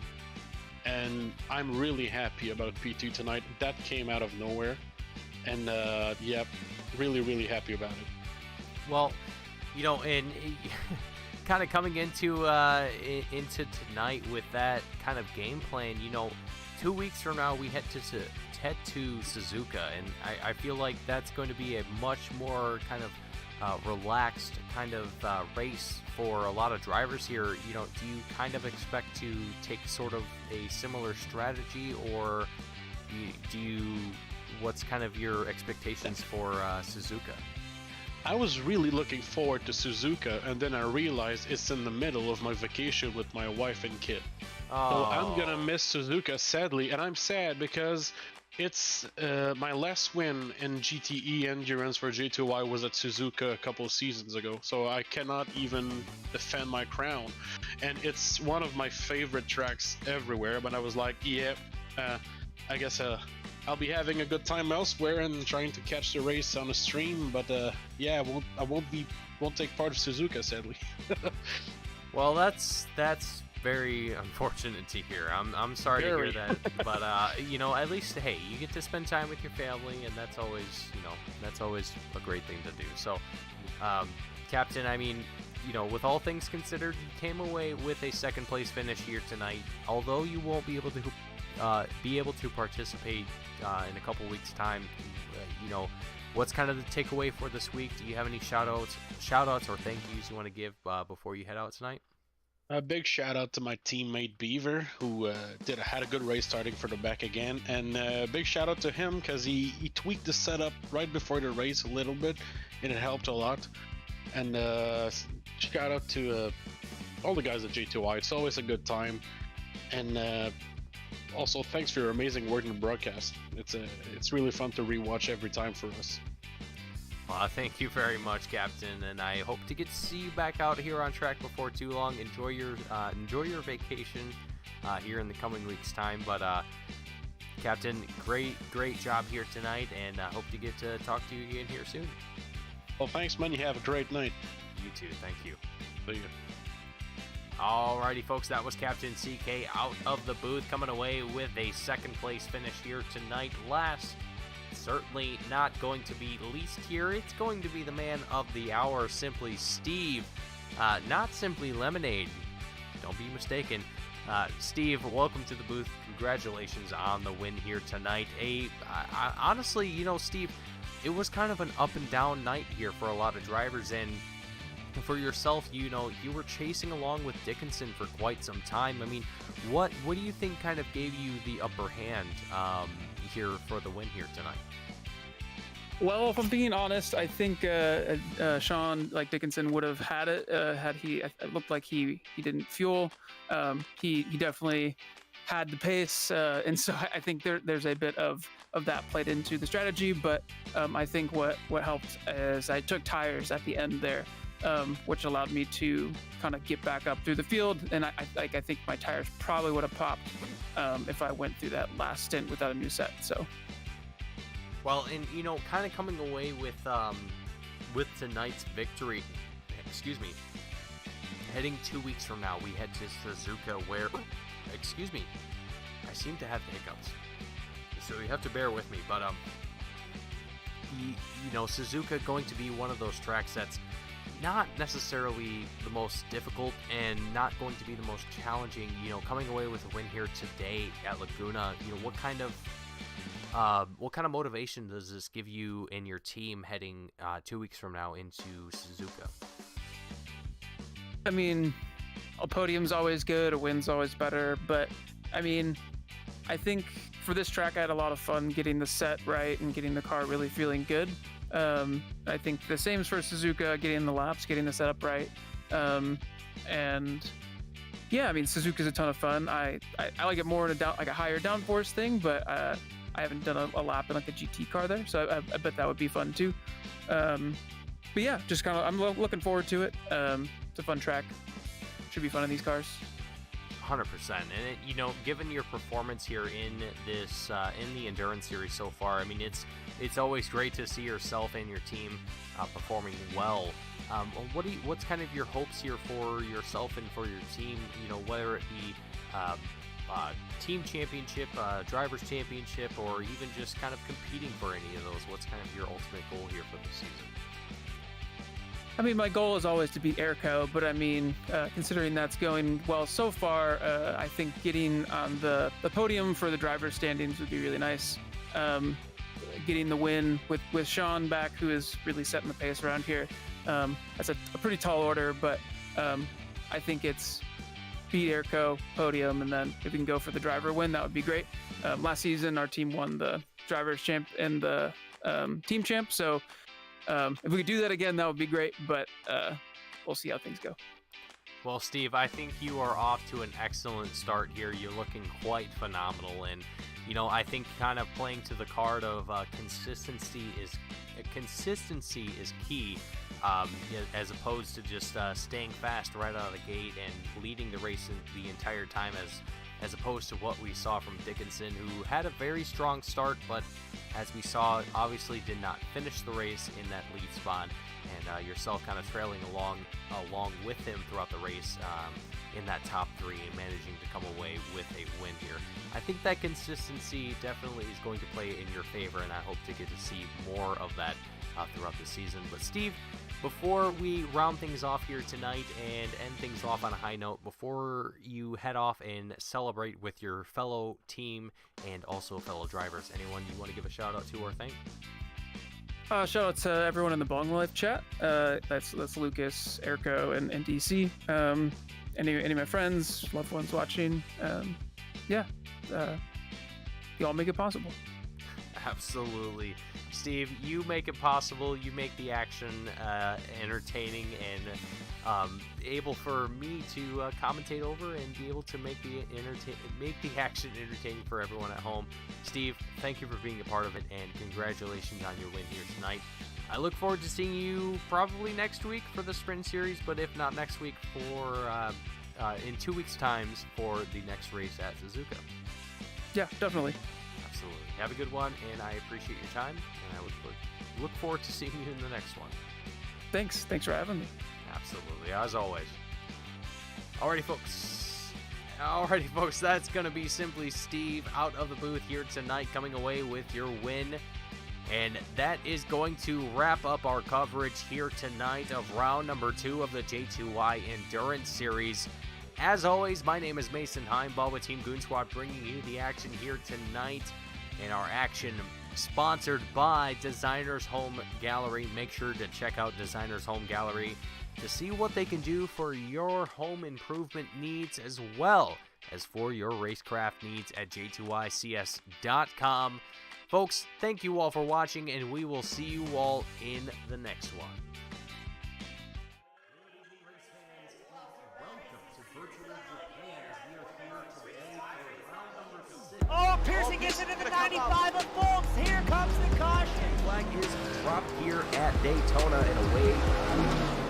And I'm really happy about P2 tonight. That came out of nowhere, and yeah, really happy about it. Well, you know, and kind of coming into tonight with that kind of game plan, you know, 2 weeks from now we head to Suzuka, and I feel like that's going to be a much more kind of relaxed kind of race for a lot of drivers here. You know, do you kind of expect to take sort of a similar strategy, or what's kind of your expectations for Suzuka? I was really looking forward to Suzuka, and then I realized it's in the middle of my vacation with my wife and kid. So I'm gonna miss Suzuka, sadly, and I'm sad because it's my last win in GTE Endurance for J2Y was at Suzuka a couple of seasons ago, so I cannot even defend my crown. And it's one of my favorite tracks everywhere, but I was like, yeah, I guess I'll be having a good time elsewhere and trying to catch the race on a stream, but yeah, I won't take part of Suzuka, sadly. Well, that's very unfortunate to hear. I'm sorry to Very. hear that, but at least hey, you get to spend time with your family, and that's always a great thing to do. So, Captain, I mean, with all things considered, you came away with a second place finish here tonight. Although you won't be able to participate in a couple weeks' time, what's kind of the takeaway for this week? Do you have any shout outs or thank yous you want to give before you head out tonight? A big shout out to my teammate Beaver, who had a good race starting for the back again, and big shout out to him because he tweaked the setup right before the race a little bit, and it helped a lot. And shout out to all the guys at J2I. It's always a good time, and also thanks for your amazing work in the broadcast. It's really fun to rewatch every time for us. Well, thank you very much, Captain, and I hope to get to see you back out here on track before too long. Enjoy your vacation here in the coming weeks' time. But Captain, great job here tonight, and I hope to get to talk to you again here soon. Well, thanks, man. You have a great night. You too. Thank you. See you. Alrighty, folks, that was Captain CK out of the booth, coming away with a second place finish here tonight. Last, certainly not going to be least here. It's going to be the man of the hour, Simply Steve, not Simply Lemonade. Don't be mistaken. Steve, welcome to the booth. Congratulations on the win here tonight. Honestly, Steve, it was kind of an up and down night here for a lot of drivers, and for yourself, you were chasing along with Dickinson for quite some time. I mean, what do you think kind of gave you the upper hand here for the win here tonight? Well, if I'm being honest, I think Sean, like Dickinson, would have had it had he. It looked like he didn't fuel. He definitely had the pace, and so I think there's a bit of that played into the strategy. But I think what helped is I took tires at the end there, which allowed me to kind of get back up through the field. And I think my tires probably would have popped if I went through that last stint without a new set. So. Well, and kind of coming away with tonight's victory, heading 2 weeks from now, we head to Suzuka, where, I seem to have the hiccups, so you have to bear with me, but, Suzuka going to be one of those tracks that's not necessarily the most difficult and not going to be the most challenging. Coming away with a win here today at Laguna, what kind of motivation does this give you and your team heading 2 weeks from now into Suzuka? I mean, a podium's always good, a win's always better, but I mean, I think for this track I had a lot of fun getting the set right and getting the car really feeling good. I think the same's for Suzuka, getting the laps, getting the setup right. And yeah, I mean, Suzuka's a ton of fun. I like it more in a higher downforce thing, but I haven't done a lap in like a GT car there, so I bet that would be fun too. But yeah, just kind of I'm looking forward to it. It's a fun track. Should be fun in these cars. 100%. And given your performance here in this in the endurance series so far, I mean, it's always great to see yourself and your team performing well. What's kind of your hopes here for yourself and for your team? Whether it be team championship, drivers championship, or even just kind of competing for any of those. What's kind of your ultimate goal here for the season? I mean, my goal is always to beat Airco, but I mean, considering that's going well so far, I think getting on the podium for the driver's standings would be really nice. Getting the win with Sean back, who is really setting the pace around here. That's a pretty tall order, but I think it's beat Airco, podium, and then if we can go for the driver win, that would be great. Last season, our team won the driver's champ and the team champ, so if we could do that again, that would be great, but we'll see how things go. Well, Steve, I think you are off to an excellent start here. You're looking quite phenomenal, and I think kind of playing to the card of consistency is key, as opposed to just staying fast right out of the gate and leading the race the entire time, as opposed to what we saw from Dickinson, who had a very strong start, but as we saw, obviously did not finish the race in that lead spot, and yourself kind of trailing along with him throughout the race. in that top 3 and managing to come away with a win here. I think that consistency definitely is going to play in your favor, and I hope to get to see more of that throughout the season. But Steve, before we round things off here tonight and end things off on a high note, before you head off and celebrate with your fellow team and also fellow drivers, anyone you want to give a shout out to or thank? Shout out to everyone in the Bong Life chat. That's Lucas, Erko, and DC. Any of my friends, loved ones watching. You all make it possible. Absolutely. Steve, you make it possible. You make the action entertaining and able for me to commentate over and be able to make the action entertaining for everyone at home. Steve, thank you for being a part of it, and congratulations on your win here tonight. I look forward to seeing you probably next week for the Sprint Series, but if not next week, for in 2 weeks' times for the next race at Suzuka. Yeah, definitely. Absolutely. Have a good one, and I appreciate your time, and I look forward to seeing you in the next one. Thanks for having me. Absolutely, as always. Alrighty, folks, that's going to be simply Steve out of the booth here tonight, coming away with your win. And that is going to wrap up our coverage here tonight of round number 2 of the J2Y Endurance Series. As always, my name is Mason Heimball with Team Goon Squad, bringing you the action here tonight. And our action sponsored by Designers Home Gallery. Make sure to check out Designers Home Gallery to see what they can do for your home improvement needs, as well as for your racecraft needs at J2ICS.com. Folks, thank you all for watching, and we will see you all in the next one. Oh, Pearson gets into the 95 of Bolts. Here comes the caution. Flag is dropped here at Daytona, and away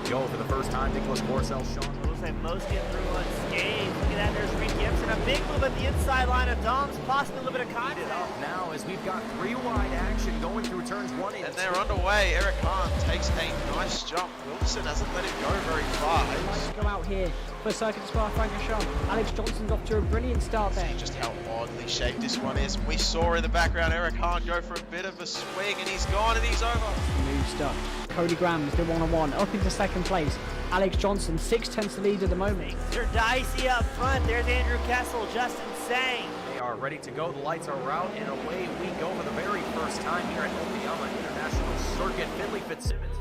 we go for the first time. Nicholas Borcel, Sean. Looks like most get through unscathed. Look at that, there's Reed Gibson. A big move at the inside line of Dom's, possibly a little bit of contact. Now, as we've got 3 wide action going through turns 1 and 2. And they're underway. Eric Hahn takes a nice jump. Wilson hasn't let him go very far. Nice to go out here for Circuit Spa Francorchamps. Alex Johnson's off to a brilliant start there. See just how oddly shaped this one is. We saw in the background Eric Hahn go for a bit of a swing, and he's gone and he's over. New stuff. Cody Graham's the 1-on-1 up into second place. Alex Johnson 6/10 to lead at the moment. They're dicey up front. There's Andrew Kessel, Justin Sang. They are ready to go. The lights are out, and away we go for the very first time here at Okayama International Circuit. Finley Fitzsimmons.